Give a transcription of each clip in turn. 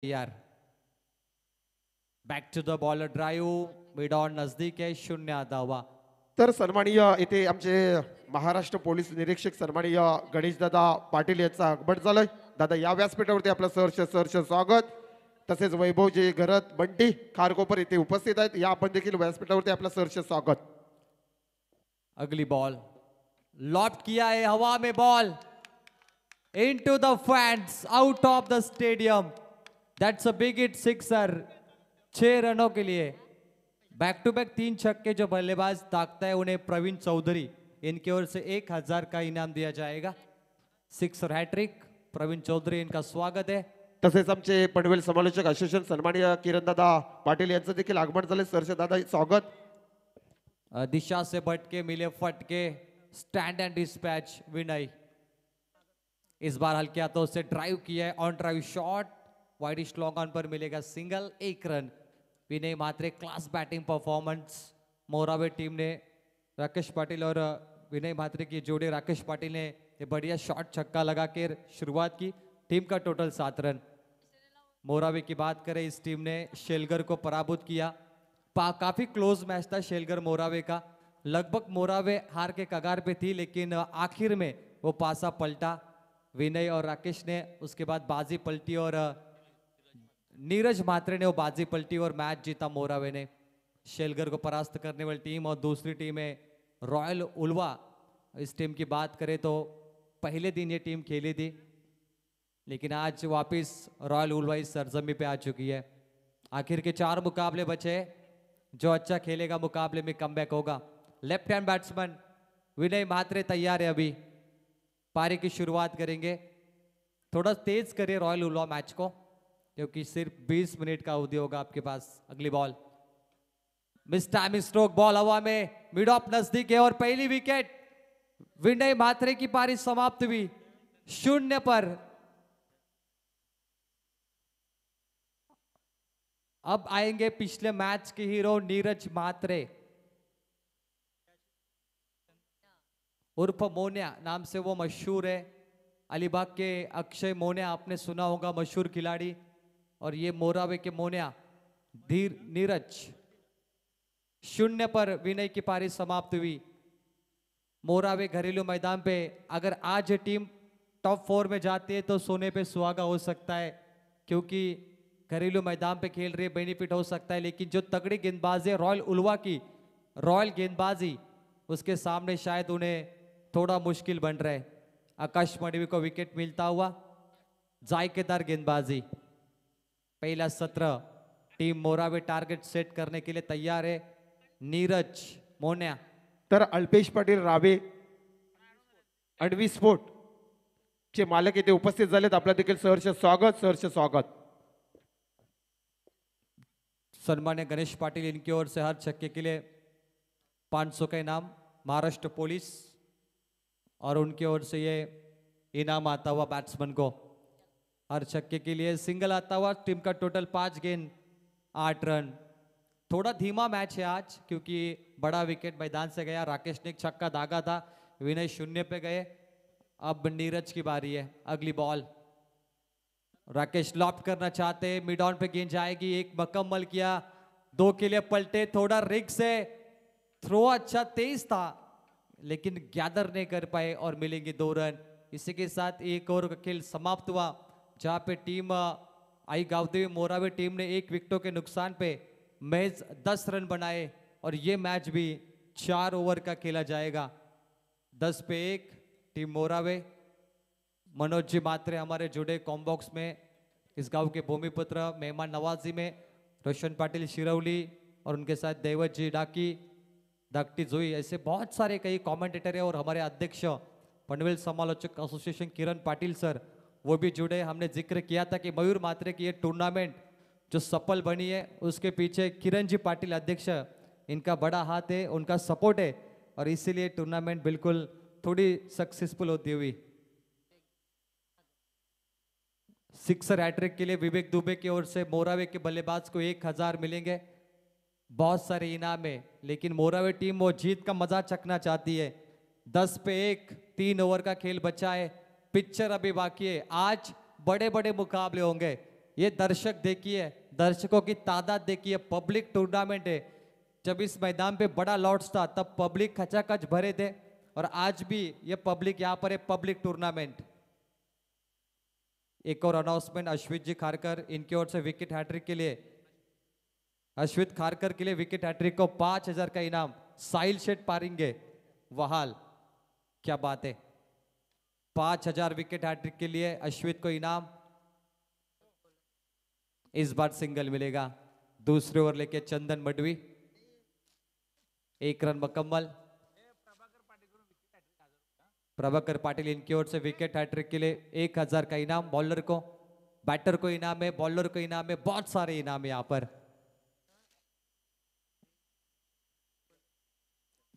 यार back to the bowler drive mid on नजदीक आहे 0 धावा. तर सन्माननीय येथे आमचे महाराष्ट्र पोलीस निरीक्षक सन्माननीय गणेशदादा पाटील यांचं आगमन झालंय. दादा या व्यासपीठावरती आपलं सहर्ष स्वागत. तसेच वैभवजी घरत बंटी खारकोपर येथे उपस्थित आहेत. या आपण देखील व्यासपीठावरती आपलं सहर्ष स्वागत. अगली बॉल लॉफ्ट किया है हवा में ball into the fans out of the stadium. That's a big hit sixer 6 रनों के लिए. बैक टू बैक 3 छक्के जो बल्लेबाज ताकता है उन्हें प्रवीण चौधरी इनकी ओर से 1000 का इनाम दिया जाएगा. सिक्सर हैट्रिक प्रवीण चौधरी इनका स्वागत है. तसेच आमचे पनवेल समालोचक असोसिएशन सन्माननीय किरणदादा पाटील यांचं देखील आगमन झाले. सहर्ष दादा स्वागत. दिशा से भटके मिले फटके स्टैंड एंड डिस्पैच विनय. इस बार हल्के हाथों से ड्राइव किया है on drive shot widish long on पर मिलेगा single 1 run. Vinay Mhatre class batting performance. Morave team ने राकेश पाटिल और विनय मात्रे की जोड़ी राकेश पाटिल ने ये बढ़िया शॉट छक्का लगा के शुरुआत की. टीम का टोटल 7 रन. मोरावे की बात करें इस टीम ने शेलगर को पराभूत किया. काफी क्लोज मैच था शेलगर मोरावे का. लगभग मोरावे हार के कगार पे थी लेकिन आखिर में वो पासा पलटा. विनय और राकेश ने उसके बाद बाजी पलटी और नीरज मात्रे ने वो बाजी पलटी और मैच जीता मोरावे ने. शेलगर को परास्त करने वाली टीम और दूसरी टीम है रॉयल उल्वा. इस टीम की बात करें तो पहले दिन ये टीम खेली थी लेकिन आज वापस रॉयल उल्वा इस सरजमी पे आ चुकी है. आखिर के 4 मुकाबले बचे. जो अच्छा खेलेगा मुकाबले में कमबैक होगा. लेफ्ट हैंड बैट्समैन विनय मात्रे तैयार है. अभी पारी की शुरुआत करेंगे. थोड़ा तेज करिए रॉयल उल्वा मैच को क्योंकि सिर्फ 20 मिनट का अवधि होगा आपके पास. अगली ball miss time stroke ball हवा में मिड ऑफ नजदीक है और पहली विकेट विनय मात्रे की पारी समाप्त हुई 0 पर. अब आएंगे पिछले मैच के हीरो नीरज मात्रे उर्फ मोन्या नाम से वो मशहूर है. अलीबाग के अक्षय मोन्या आपने सुना होगा मशहूर खिलाड़ी. और ये मोरावे के मोन्या नीरज. 0 पर विनय की पारी समाप्त हुई. मोरावे घरेलू मैदान पे अगर आज ये टीम टॉप 4 में जाती है तो सोने पे सुहागा हो सकता है क्योंकि घरेलू मैदान पे खेल रही है. बेनिफिट हो सकता है लेकिन जो तगड़ी गेंदबाजी है रॉयल उल्वा की रॉयल गेंदबाजी उसके सामने शायद उन्हें थोड़ा मुश्किल बन रहा है. आकाश मडवी को विकेट मिलता हुआ. जायकेदार गेंदबाजी. पहला सत्र टीम मोरावे टारगेट सेट करने के लिए तैयार है. नीरज मोन्या. तर अल्पेश पाटील रावे अडवी स्पोर्ट चे मालक येथे उपस्थित झालेत. आपलं देखील सहर्ष स्वागत. सम्मान्य गणेश पाटिल इनकी ओर से हर छक्के के लिए 500 का इनाम महाराष्ट्र पुलिस और उनकी ओर से ये इनाम आता हुआ बैट्समैन को. हर छक्के के लिए सिंगल आता हुआ. टीम का टोटल 5 गेंद 8 रन. थोड़ा धीमा मैच है आज क्योंकि बड़ा विकेट मैदान से गया. राकेश ने एक छक्का दागा था. विनय 0 पे गए. अब नीरज की बारी है. अगली बॉल राकेश लॉफ्ट करना चाहते हैं. मिड ऑन पे गेंद जाएगी. एक मुकम्मल किया. 2 के लिए पलटे. थोड़ा रिक्स है. थ्रो अच्छा तेज था लेकिन गैदर नहीं कर पाए और मिलेंगे 2 रन. इसी के साथ एक ओवर का खेल समाप्त हुआ जहां पे टीम आई गावदेवी मोरावे टीम ने 1 विकेटों के नुकसान पे महज 10 रन बनाए और ये मैच भी 4 ओवर का खेला जाएगा. 10 पे 1 टीम मोरावे. मनोज जी मात्रे हमारे जुड़े कॉम्बॉक्स में. इस गांव के भूमिपुत्र मेहमान नवाजी में रोशन पाटिल शिरौली और उनके साथ देवत जी डाकी धाकटी जोई ऐसे बहुत सारे कई कमेंटेटर है. और हमारे अध्यक्ष पनवेल समालोचक एसोसिएशन किरण पाटिल सर वो भी जुड़े. हमने जिक्र किया था कि मयूर मात्रे की ये टूर्नामेंट जो सफल बनी है उसके पीछे किरण जी पाटिल अध्यक्ष इनका बड़ा हाथ है. उनका सपोर्ट है और इसीलिए टूर्नामेंट बिल्कुल थोड़ी सक्सेसफुल होती हुई. सिक्सर हैट्रिक के लिए विवेक दुबे की ओर से मोरावे के बल्लेबाज को 1000 मिलेंगे. बहुत सारे इनाम है लेकिन मोरावे टीम वो जीत का मजा चखना चाहती है. 10 पे 1 3 ओवर का खेल बचा है. पिक्चर अभी बाकी है. आज बड़े बड़े मुकाबले होंगे. ये दर्शक देखिए, दर्शकों की तादाद देखिए, पब्लिक टूर्नामेंट है। जब इस मैदान पे बड़ा लॉर्ड्स था तब पब्लिक खचाखच भरे थे, और आज भी ये पब्लिक यहाँ पर है, पब्लिक टूर्नामेंट। एक और अनाउंसमेंट, अश्वित जी खारकर इनकी ओर से विकेट हैट्रिक के लिए, अश्वित खारकर के लिए विकेट हैट्रिक को 5,000 का इनाम। साहिल शेठ पारेंगे वहाल, क्या बात है, 5,000 विकेट हैट्रिक के लिए अश्वित को इनाम। इस बार सिंगल मिलेगा। दूसरे ओवर लेके चंदन मडवी, 1 रन मुकम्मल। प्रभाकर पाटिल इनकी ओर से विकेट हैट्रिक के लिए 1,000 का इनाम बॉलर को, बैटर को इनाम है, बॉलर को इनाम है, बहुत सारे इनाम है यहां पर।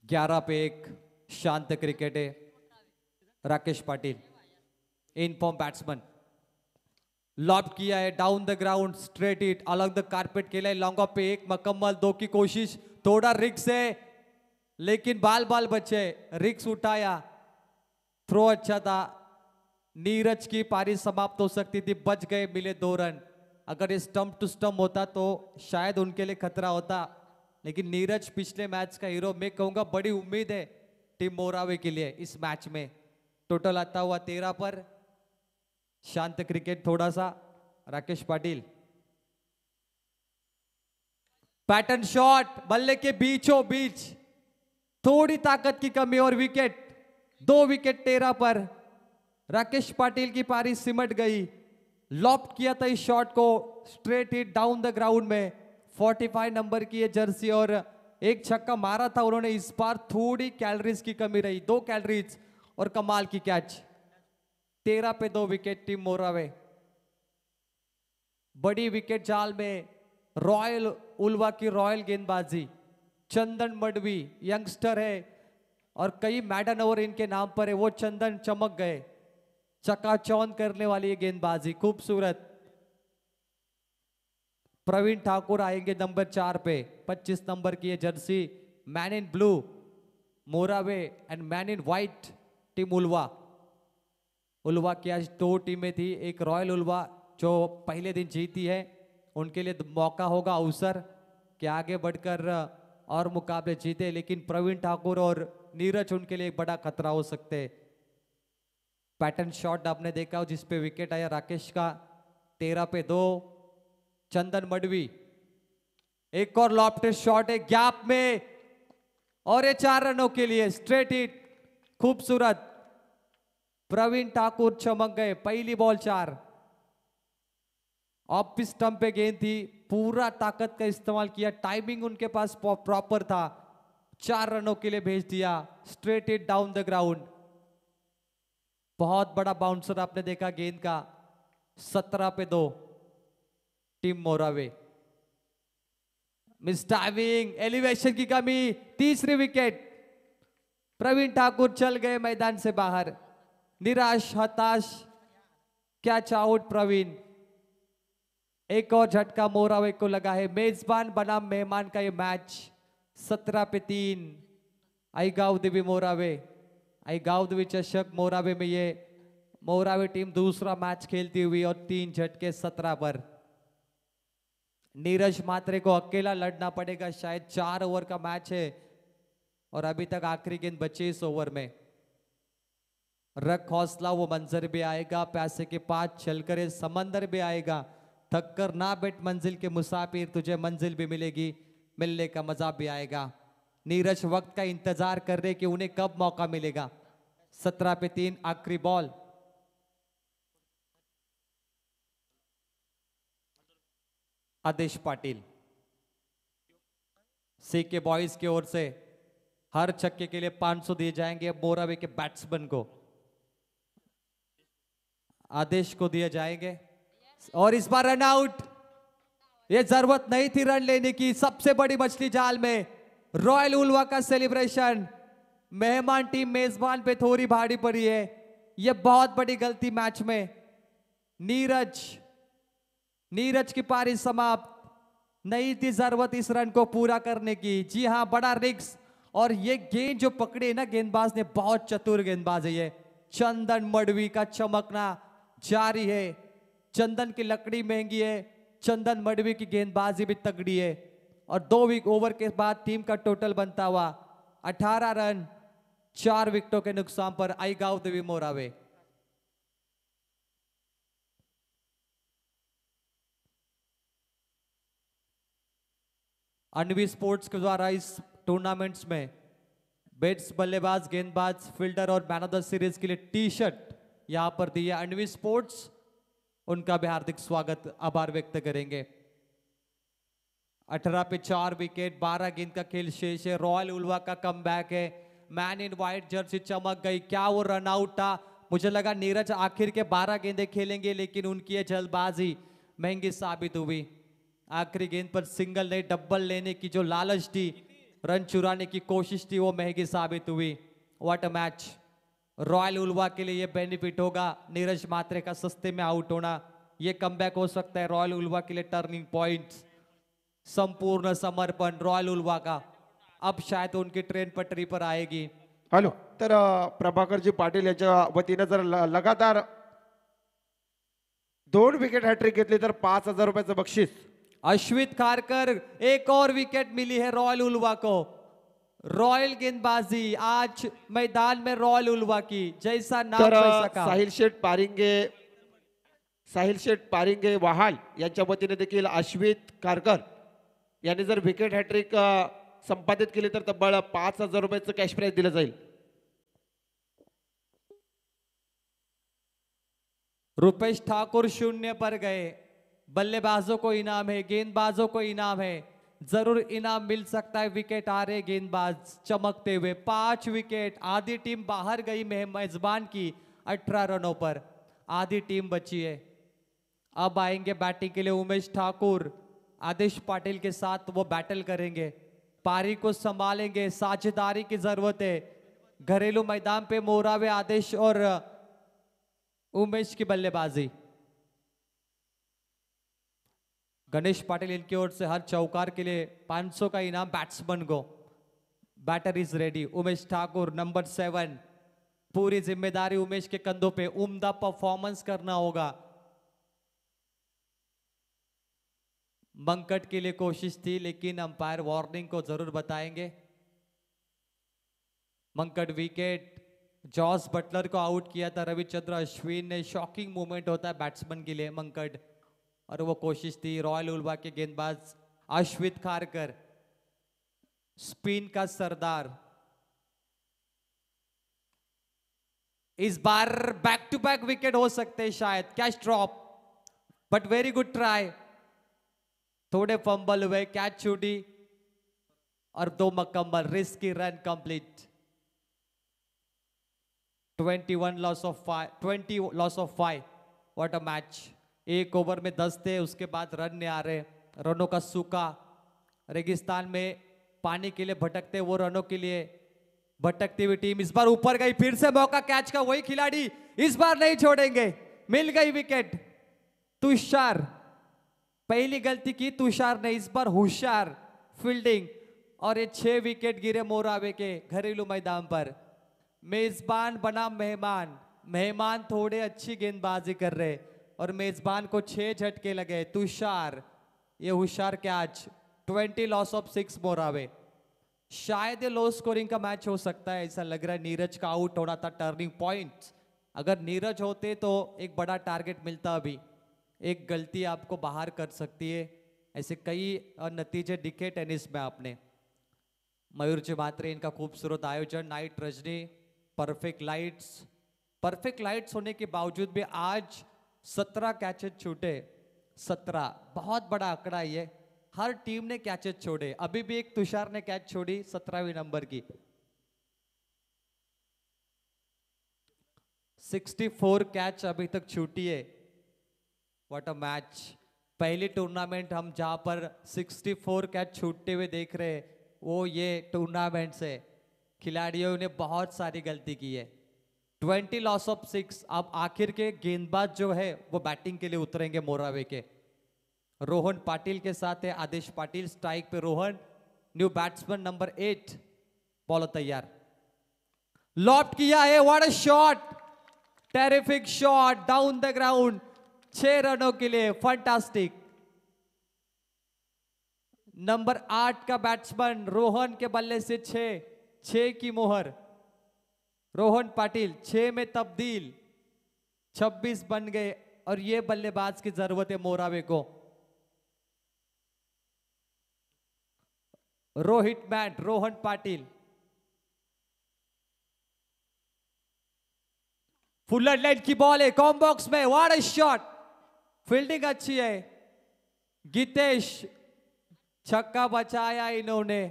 11 पे 1 शांत क्रिकेट है। Rakesh Patil in form batsman, lob किया है down the ground, straight hit along the carpet खेला है, लॉन्ग ऑफ पे 1 मुकम्मल। 2 की कोशिश, थोड़ा रिक्स है लेकिन बाल बाल बचे, रिक्स उठाया, थ्रो अच्छा था। नीरज की पारी समाप्त हो सकती थी, बच गए, मिले 2 रन। अगर ये स्टंप टू स्टंप होता तो शायद उनके लिए खतरा होता, लेकिन नीरज पिछले मैच का हीरो। मैं कहूंगा बड़ी उम्मीद है टीम मोरावे के लिए इस मैच में। टोटल आता हुआ 13 पर। शांत क्रिकेट थोड़ा सा। राकेश पाटिल पैटर्न शॉट, बल्ले के बीचों बीच, थोड़ी ताकत की कमी और विकेट। 2 विकेट 13 पर। राकेश पाटिल की पारी सिमट गई। लॉफ्ट किया था इस शॉट को, straight hit down the ground में। 45 नंबर की ये जर्सी, और एक छक्का मारा था उन्होंने। इस बार थोड़ी कैलोरीज की कमी रही, 2 कैलोरीज, और कमाल की कैच। 13 पे 2 विकेट टीम मोरावे। बड़ी विकेट जाल में रॉयल उल्वा की रॉयल गेंदबाजी। चंदन मडवी यंगस्टर है और कई मैडन ओवर इनके नाम पर है, वो चंदन चमक गए। चकाचौंध करने वाली ये गेंदबाजी खूबसूरत। प्रवीण ठाकुर आएंगे नंबर 4 पे, 25 नंबर की ये jersey. Man in blue Morave and man in white team Ulwa. Ulwa की आज 2 टीमें थी, एक रॉयल उल्वा जो पहले दिन जीती है, उनके लिए मौका होगा, अवसर कि आगे बढ़कर और मुकाबले जीते, लेकिन प्रवीण ठाकुर और नीरज उनके लिए एक बड़ा खतरा हो सकते। पैटर्न शॉट आपने देखा हो जिसपे विकेट आया राकेश का। 13 पे 2। चंदन मडवी एक और लॉफ्टेड शॉट है गैप में, और ये 4 रनों के लिए स्ट्रेट हिट, खूबसूरत। प्रवीण ठाकुर चमक गए, पहली बॉल 4। ऑफ स्टंप पे गेंद थी, पूरा ताकत का इस्तेमाल किया, टाइमिंग उनके पास प्रॉपर था, 4 रनों के लिए भेज दिया, straight hit down the ground. बहुत बड़ा बाउंसर आपने देखा गेंद का। 17 पे 2 team Morave. Miss timing, elevation की कमी, तीसरी विकेट। प्रवीण ठाकुर चल गए मैदान से बाहर, निराश हताश। Catch out Praveen. एक और झटका मोरावे को लगा है। मेजबान बनाम मेहमान का ये मैच। 17 पे 3 आईगावदेवी मोरावे। आईगावदेवी चषक मोरावे में ये मोरावे टीम दूसरा मैच खेलती हुई, और 3 झटके 17 पर। नीरज मात्रे को अकेला लड़ना पड़ेगा, शायद 4 ओवर का मैच है और अभी तक आखिरी गेंद बची इस ओवर में। रख हौसला, वो मंजर भी आएगा, प्यासे के पास चलकर ये समंदर भी आएगा। थक कर ना बैठ मंजिल के मुसाफिर, तुझे मंजिल भी मिलेगी, मिलने का मजा भी आएगा। नीरज वक्त का इंतजार कर रहे कि उन्हें कब मौका मिलेगा। 17 पे 3 आखिरी बॉल। आदेश पाटिल सी के बॉयज की ओर से हर छक्के के लिए 500 दिए जाएंगे मोरावे के बैट्समैन को। आदेश को दिए जाएंगे, और इस बार रन आउट। ये जरूरत नहीं थी रन लेने की। सबसे बड़ी मछली जाल में रॉयल उल्वा का सेलिब्रेशन। मेहमान टीम मेजबान पे थोड़ी भारी पड़ी है, ये बहुत बड़ी गलती मैच में। नीरज की पारी समाप्त। नहीं थी जरूरत इस रन को पूरा करने की। जी हां, बड़ा रिक्स, और ये गेंद जो पकड़े ना गेंदबाज ने, बहुत चतुर गेंदबाज है ये। चंदन मडवी का चमकना जारी है। चंदन की लकड़ी महंगी है, चंदन मडवी की गेंदबाजी भी तगड़ी है। और 2 ओवर के बाद टीम का टोटल बनता हुआ 18 रन 4 विकेटों के नुकसान पर आई गांव देवी मोरावे। अनवी स्पोर्ट्स के द्वारा इस टूर्नामेंट्स में बैट्स, बल्लेबाज, गेंदबाज, फील्डर और मैन ऑफ द सीरीज के लिए टी शर्ट यहां पर दी है अनवी स्पोर्ट्स, उनका भी हार्दिक स्वागत, आभार व्यक्त करेंगे। 18 पे 4 विकेट, 12 गेंद का खेल शेष है। रॉयल उल्वा का कमबैक है, मैन इन व्हाइट जर्सी चमक गई, क्या वो रन आउट था। मुझे लगा नीरज आखिर के 12 गेंदें खेलेंगे, लेकिन उनकी ये जल्दबाजी महंगी साबित हुई। आखिरी गेंद पर सिंगल नहीं डबल लेने की जो लालच थी, रन चुराने की कोशिश थी, वो महंगी साबित हुई। What a match. Royal Ulwa के लिए ये बेनिफिट होगा, नीरज मात्रे का सस्ते में आउट होना, ये कमबैक हो सकता है रॉयल उल्वा के लिए टर्निंग पॉइंट। संपूर्ण समर्पण रॉयल उल्वा का, अब शायद उनकी ट्रेन पटरी पर आएगी। हॅलो, तर प्रभाकरजी पाटील यांच्या वतीनं जर लगातार 2 विकेट हॅट्रिक घेतली तर 5,000 रुपयाचं बक्षीस। अश्वित खारकर, एक और विकेट मिली है रॉयल उल्वा को। रॉयल गेंदबाजी आज मैदान में रॉयल उल्वा की, जैसा नाम तर वैसा काम। साहिल शेठ पारिंगे वाहाल यांच्या वतीने देखील अश्वित कारकर यांनी जर विकेट हॅट्रिक संपादित केली तर तब्बल 5,000 रुपयाचं कॅश प्राइज दिलं जाईल। रुपेश ठाकुर 0 पर गए। बल्लेबाजों को इनाम है, गेंदबाजों को इनाम है, जरूर इनाम मिल सकता है। विकेट आ रहे गेंदबाज चमकते हुए, 5 विकेट। आधी टीम बाहर गई मेजबान की 18 रनों पर, आधी टीम बची है। अब आएंगे बैटिंग के लिए उमेश ठाकुर, आदेश पाटिल के साथ वो बैटल करेंगे, पारी को संभालेंगे, साझेदारी की जरूरत है। घरेलू मैदान पे मोरावे, आदेश और उमेश की बल्लेबाजी। गणेश पाटिल इनकी ओर से हर चौकार के लिए 500 का इनाम बैट्समैन को। Batter is ready, Umesh Thakur number 7, पूरी जिम्मेदारी उमेश के कंधों पे, उम्दा परफॉर्मेंस करना होगा। मंकट के लिए कोशिश थी, लेकिन अंपायर वार्निंग को जरूर बताएंगे। मंकट विकेट, जॉस बटलर को आउट किया था रविचंद्र अश्विन ने, शॉकिंग मूवमेंट होता है बैट्समैन के लिए मंकट, और वो कोशिश थी। रॉयल उल्वा के गेंदबाज अश्वित खारकर, स्पिन का सरदार, इस बार बैक टू बैक विकेट हो सकते हैं शायद। Catch drop, but very good try. थोड़े फंबल हुए, कैच छूटी और 2 मुकम्मल, risky run complete. 20 loss of 5। What a match. 1 over में 10 थे, उसके बाद रन नहीं आ रहे। रनों का सूखा, रेगिस्तान में पानी के लिए भटकते, वो रनों के लिए भटकती हुई टीम इस बार ऊपर गई। फिर से मौका कैच का, वही खिलाड़ी इस बार नहीं छोड़ेंगे। मिल गई विकेट। तुषार, पहली गलती की तुषार ने, इस बार होशियार फील्डिंग, और ये 6 विकेट गिरे मोरावे के घरेलू मैदान पर। मेजबान बना मेहमान, मेहमान थोड़े अच्छी गेंदबाजी कर रहे और मेजबान को 6 झटके लगे। तुषार, ये होशियार कैच। 20 loss of 6 Morawe. शायद ये लो स्कोरिंग का मैच हो सकता है, ऐसा लग रहा है। नीरज का आउट होना था टर्निंग पॉइंट। अगर नीरज होते तो एक बड़ा टारगेट मिलता। अभी एक गलती आपको बाहर कर सकती है। ऐसे कई नतीजे दिखे टेनिस में आपने। मयूर जी मात्रे, इनका खूबसूरत आयोजन, नाइट रजनी, परफेक्ट लाइट्स होने के बावजूद भी आज 17 कैचेज छूटे। 17 बहुत बड़ा आंकड़ा ये। हर टीम ने कैचेज छोड़े। अभी भी एक तुषार ने कैच छोड़ी 17वें नंबर की। 64 कैच अभी तक छूटी है। What a match. पहली टूर्नामेंट हम जहां पर 64 कैच छूटते हुए देख रहे हैं, वो ये टूर्नामेंट से खिलाड़ियों ने बहुत सारी गलती की है। 20 लॉस ऑफ 6। अब आखिर के गेंदबाज जो है वो बैटिंग के लिए उतरेंगे मोरावे के। रोहन पाटिल के साथ है आदेश पाटिल। स्ट्राइक पे Rohan, new batsman number 8। Bowler तैयार, लॉफ्ट किया है। What a shot, terrific shot down the ground. 6 रनों के लिए फंटास्टिक। नंबर 8 का बैट्समैन रोहन के बल्ले से 6 की मोहर। रोहन पाटिल 6 में तब्दील, 26 बन गए और ये बल्लेबाज की जरूरत है मोरावे को। रोहित मैट, रोहन पाटिल। फुलर लाइन की बॉल है कॉम बॉक्स में, व्हाट अ शॉट, फील्डिंग अच्छी है। गीतेश छक्का बचाया इन्होंने।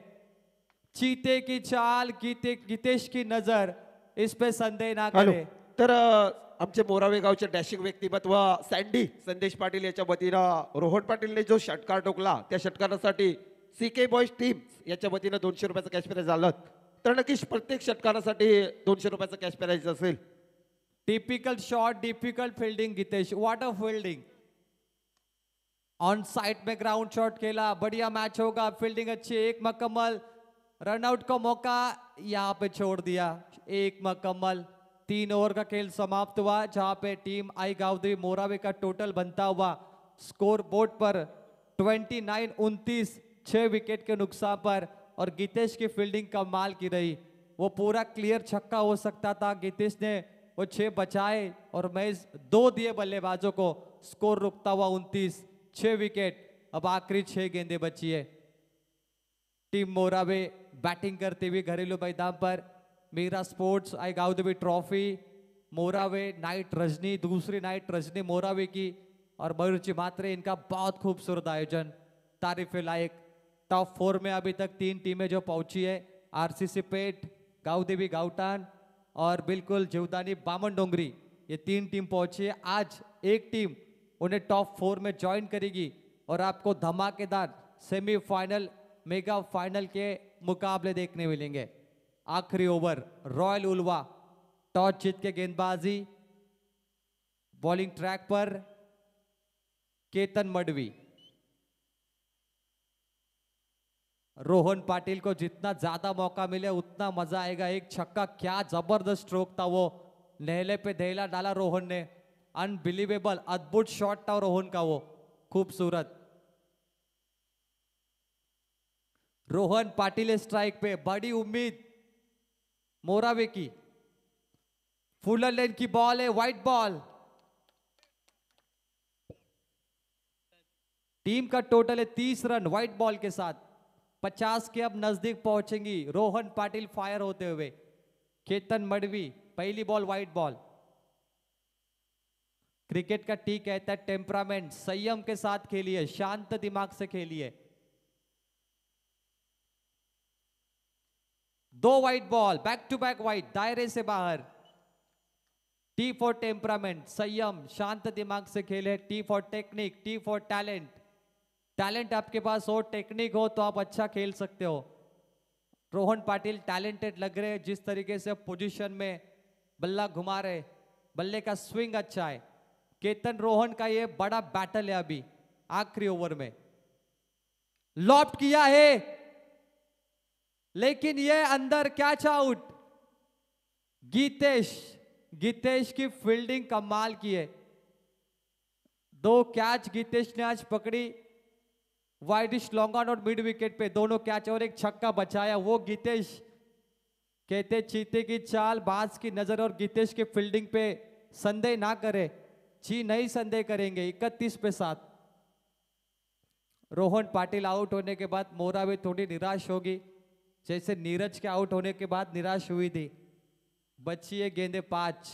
चीते की चाल, गीतेश की नजर, इस पे संदेह ना हॅलो करे। तर आमचे मोरावे गावचे डॅशिंग व्यक्तिमत्व सँडी संदेश पाटील याच्या वतीनं रोहन पाटीलने जो षटकार ठोकला त्या षटकारासाठी सीके बॉयज टीम याच्या वतीनं 200 रुपयाचं कॅश प्राइज झालं। तर नक्कीच प्रत्येक षटकारासाठी 200 रुपयाचं कॅश प्राइज असेल। Typical shot, difficult fielding Geetesh, what a fielding. On side में ग्राउंड शॉट खेला, बढ़िया मैच होगा, फील्डिंग अच्छी, एक मकम्मल। रनआउट का मौका यहाँ पे छोड़ दिया, एक मकम्मल। 3 ओवर का खेल समाप्त हुआ, जहां पे टीम आई गावदेवी मोरावे का टोटल बनता हुआ स्कोर बोर्ड पर 29-29, 6 विकेट के नुकसान पर। और गीतेश की फील्डिंग कमाल की रही, वो पूरा क्लियर छक्का हो सकता था, गीतेश ने वो 6 बचाए और मैच 2 दिए बल्लेबाजों को। स्कोर रुकता हुआ 29, 6 विकेट। अब आखिरी 6 गेंदें बची है। टीम मोरावे बैटिंग करते हुए घरेलू मैदान पर Mira sports I Gavdevi trophy, Morawe Knight Rajani, दूसरी नाइट रजनी मोरावे की और मयूरची मात्रे, इनका बहुत खूबसूरत आयोजन, तारीफ लायक। टॉप 4 में अभी तक 3 टीमें जो पहुंची है, आरसीसी पेट, गावदेवी गावटान और बिल्कुल जीवदानी बामन डोंगरी, ये 3 टीम पहुंची है। आज एक टीम उन्हें टॉप 4 में ज्वाइन करेगी और आपको धमाकेदार सेमीफाइनल, मेगा फाइनल के मुकाबले देखने मिलेंगे। आखिरी ओवर, रॉयल उल्वा टॉस जीत के गेंदबाजी, बॉलिंग ट्रैक पर केतन मडवी। रोहन पाटिल को जितना ज्यादा मौका मिले उतना मजा आएगा। एक छक्का, क्या जबरदस्त स्ट्रोक था वो, नहले पे दहला डाला रोहन ने, अनबिलीवेबल, अद्भुत शॉट था रोहन का वो, खूबसूरत। रोहन पाटिल स्ट्राइक पे, बड़ी उम्मीद मोरावे की। फुलर लेन की बॉल है, वाइट बॉल। टीम का टोटल है 30 रन व्हाइट बॉल के साथ। 50 के अब नजदीक पहुंचेंगी रोहन पाटिल फायर होते हुए। केतन मडवी, पहली बॉल व्हाइट बॉल। क्रिकेट का टी कहता है टेम्परामेंट, संयम के साथ खेलिए, शांत दिमाग से खेलिए। 2 white ball, back to back white, दायरे से बाहर। टी फॉर टेम्परामेंट, संयम, शांत दिमाग से खेले। T for technique, T for talent. Talent आपके पास हो, टेक्निक हो तो आप अच्छा खेल सकते हो। रोहन पाटिल टैलेंटेड लग रहे हैं, जिस तरीके से पोजीशन में बल्ला घुमा रहे, बल्ले का स्विंग अच्छा है। केतन रोहन का ये बड़ा बैटल है अभी आखिरी ओवर में। लॉफ्ट किया है लेकिन ये अंदर, कैच आउट। गीतेश की फील्डिंग कमाल की है। 2 कैच गीतेश ने आज पकड़ी, वाइडिश लॉन्ग ऑन और मिड विकेट पे दोनों कैच, और एक छक्का बचाया वो गीतेश। कहते चीते की चाल, बाज की नजर, और गीतेश की फील्डिंग पे संदेह ना करे, जी नहीं संदेह करेंगे। 31 पे 7। रोहन पाटिल आउट होने के बाद मोरावे थोड़ी निराश होगी, जैसे नीरज के आउट होने के बाद निराश हुई थी। बची है गेंदे 5।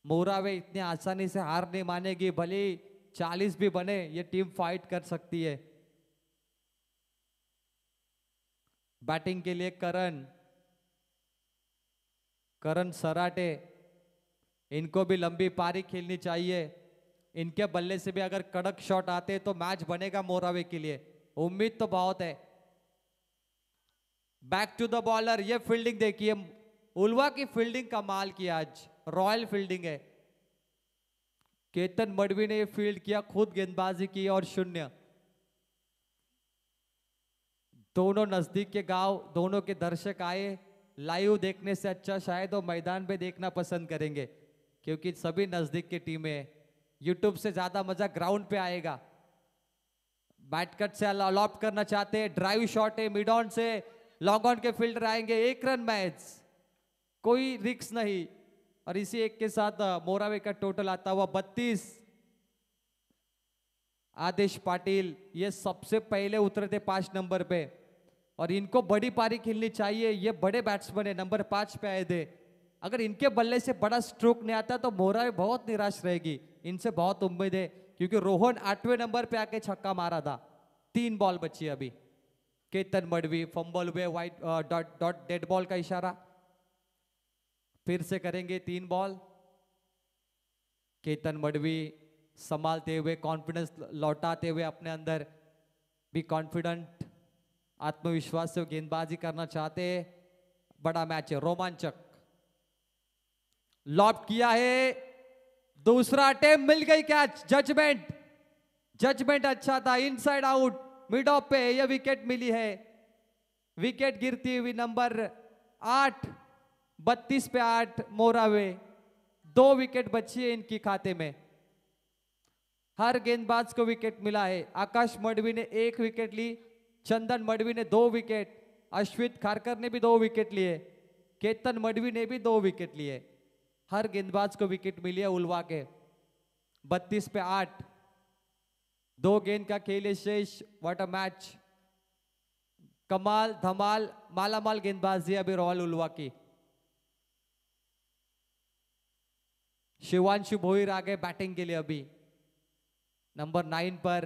मोरावे इतनी आसानी से हार नहीं मानेगी, भले 40 भी बने, ये टीम फाइट कर सकती है। बैटिंग के लिए करण सराटे, इनको भी लंबी पारी खेलनी चाहिए। इनके बल्ले से भी अगर कड़क शॉट आते तो मैच बनेगा मोरावे के लिए, उम्मीद तो बहुत है। बैक टू द बॉलर, ये फील्डिंग देखिए, उल्वा की फील्डिंग कमाल की, आज रॉयल फील्डिंग है। केतन मडवी ने ये फील्ड किया, खुद गेंदबाजी की और 0। दोनों नजदीक के गांव, दोनों के दर्शक आए, लाइव देखने से अच्छा शायद वो मैदान पे देखना पसंद करेंगे, क्योंकि सभी नजदीक की टीमें हैं। यूट्यूब से ज्यादा मजा ग्राउंड पे आएगा। बैट कट से लॉफ्ट करना चाहते हैं, ड्राइव शॉट है, mid on say long on K fielder आएंगे, 1 रन मैच, कोई रिक्स नहीं। और इसी एक के साथ मोरावे का टोटल आता हुआ 32। आदेश पाटिल ये सबसे पहले उतरे थे 5 नंबर पे और इनको बड़ी पारी खेलनी चाहिए। ये बड़े बैट्समैन है, नंबर 5 पे आए थे। अगर इनके बल्ले से बड़ा स्ट्रोक नहीं आता तो मोरावे बहुत निराश रहेगी। इनसे बहुत उम्मीद है क्योंकि रोहन 8वें नंबर पे आके छक्का मारा था। 3 बॉल बची अभी। केतन मडवी फंबल हुए, white dot dot dead ball का इशारा। फिर से करेंगे 3 बॉल। केतन मडवी संभालते हुए, कॉन्फिडेंस लौटाते हुए अपने अंदर, भी कॉन्फिडेंट, आत्मविश्वास से गेंदबाजी करना चाहते हैं। बड़ा मैच है, रोमांचक। लॉफ्ट किया है, दूसरा अटेम्प्ट, मिल गई कैच। जजमेंट, जजमेंट अच्छा था, इनसाइड आउट, मिड ऑफ पे यह विकेट मिली है। विकेट गिरती हुई नंबर 8, 32 पे 8 मोरावे। 2 विकेट बची है इनकी खाते में। हर गेंदबाज को विकेट मिला है। आकाश मडवी ने 1 विकेट ली, चंदन मडवी ने 2 विकेट, अश्वित खारकर ने भी 2 विकेट लिए, केतन मडवी ने भी 2 विकेट लिए। हर गेंदबाज को विकेट मिली है उलवा के। 32 पे 8, 2 गेंद का खेल है शेष। व्हाट अ मैच, कमाल धमाल मालामाल गेंदबाजी अभी रॉयल उलवा की। शिवांशु भोईर आ गए बैटिंग के लिए अभी। नंबर 9 पर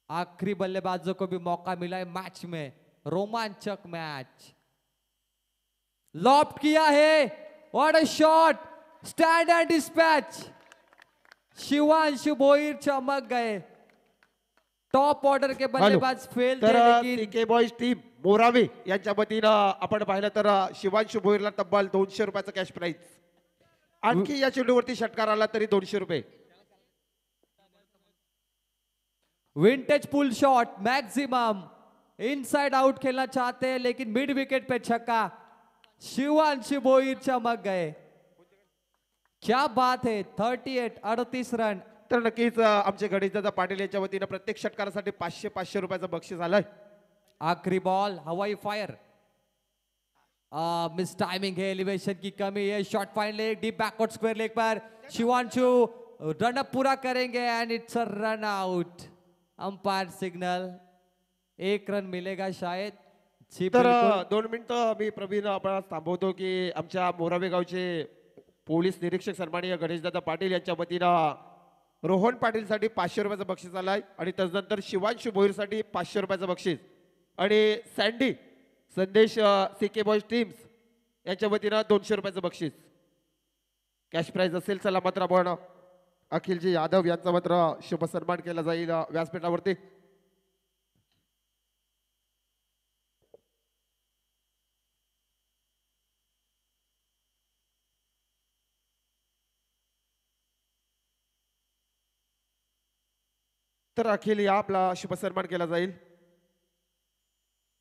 आखिरी बल्लेबाजों को भी मौका मिला है मैच में। रोमांचक मैच। लॉफ्ट किया है, what a shot, stand and dispatch. Shivanshu Bhoir चमक गए। टॉप ऑर्डर के बल्लेबाज फेल थे, तर लेकिन सीके बॉयज टीम मोरावे यांच्या वतीनं आपण पाहिलं तर शिवांशु भोईरला तब्बल 200 रुपयाचा कॅश प्राइज. आणखी या चेंडूवरती षटकार आला तरी 200 रुपये. Vintage pull shot maximum, inside out खेलना चाहते हैं लेकिन मिड विकेट पे छक्का। शिवांशु भोईर चमक गए। क्या बात है, 38 रन। तर नक्कीच आमचे गणेशदादा पाटील यांच्या वतीनं प्रत्येक षटकारासाठी 500 रुपयाचं बक्षीस आलंय. आखिरी बॉल, हवाई फायर, मिस टाइमिंग है, एलिवेशन की कमी है। Short fine leg, deep backward square leg पर शिवांशु रन अप पूरा करेंगे and it's a run out. Umpire signal, 1 run मिलेगा शायद। जी तर बिल्कुल। 2 मिनिटं मी प्रवीण आपण थांबवतो की आमच्या मोरावे गावचे पोलीस निरीक्षक सन्माननीय गणेशदादा पाटील यांच्या वतीनं रोहन पाटीलसाठी 500 रुपयाचं बक्षीस आलंय आणि त्यानंतर शिवांशु भोईरसाठी 500 रुपयाचं बक्षीस आणि सँडी संदेश सीके बॉयज टीम्स यांच्या वतीनं 200 रुपयाचं बक्षीस कॅश प्राइज असेल. चला मात्र आपण अखिलजी यादव यांचा मात्र शुभ सन्मान केला जाईल व्यासपीठावरती. तर अखिल या आपला शुभ सन्मान केला जाईल.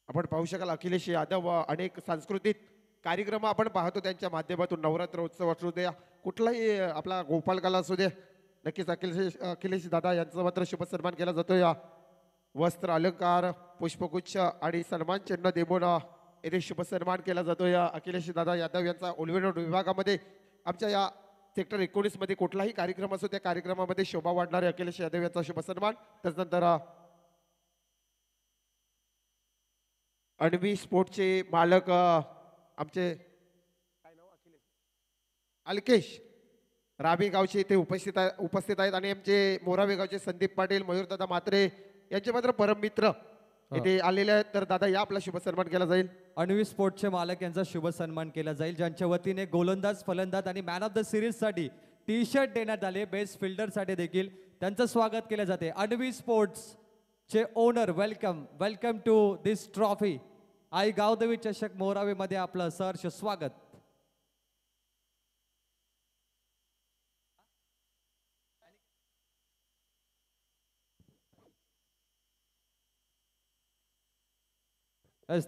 आपण पाहू शकाल अखिलेश यादव अनेक सांस्कृतिक कार्यक्रम आपण पाहतो त्यांच्या माध्यमातून. नवरात्र उत्सव असू द्या, कुठलाही आपला गोपाल कला असू द्या, नक्कीच अखिलेश दादा यांचा मात्र शुभ सन्मान केला जातो. या वस्त्र अलंकार, पुष्पगुच्छ आणि सन्मान चिन्ह देऊन येथे शुभ सन्मान केला जातो. या अखिलेश दादा यादव यांचा उलवेड विभागामध्ये आमच्या या सेक्टर 19 मध्ये कुठलाही कार्यक्रम असो त्या कार्यक्रमामध्ये शोभा वाढणारे अखिलेश यादव यांचा शुभ सन्मान. त्यानंतर अणवी स्पोर्टचे मालक आमचे अलकेश राबी गावचे ते उपस्थित आहेत आणि आमचे मोरावे गावचे संदीप पाटील, मयूरदादा म्हात्रे यांचे मात्र परम मित्र इथे आलेले आहेत. तर दादा या आपला शुभ सन्मान केला जाईल. अणवी स्पोर्ट्सचे मालक यांचा शुभ सन्मान केला जाईल, ज्यांच्या वतीने गोलंदाज, फलंदाज आणि मॅन ऑफ द सिरीज साठी टी शर्ट देण्यात आले. बेस्ट फिल्डर साठी देखील त्यांचं स्वागत केले जाते. अणवी स्पोर्ट्स चे owner, welcome, welcome to this trophy. आई गावदेवी चषक मोरावे मध्ये आपलं सहर्ष स्वागत.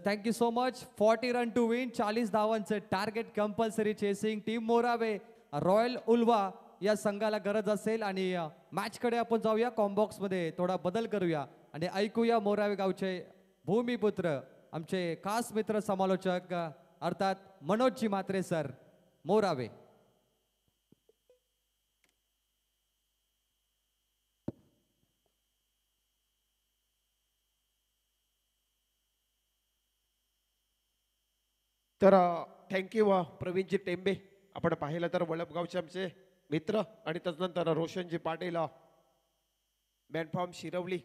Thank you so much. 40 run to win, 40 धावांचे target compulsory chasing team Morave, royal Ulwa या संघाला गरज असेल आणि मॅचकडे आपण जाऊया. कॉम्बॉक्समध्ये थोडा बदल करूया आणि ऐकूया मोरावे गावचे भूमिपुत्र आमचे खास मित्र समालोचक अर्थात मनोजजी म्हात्रे सर मोरावे. तर थँक्यू प्रवीणजी टेंबे. आपण पाहिलं तर वळपगावचे आमचे मित्र आणि त्याच्यानंतर रोशनजी पाटील मॅनफॉर्म शिरवली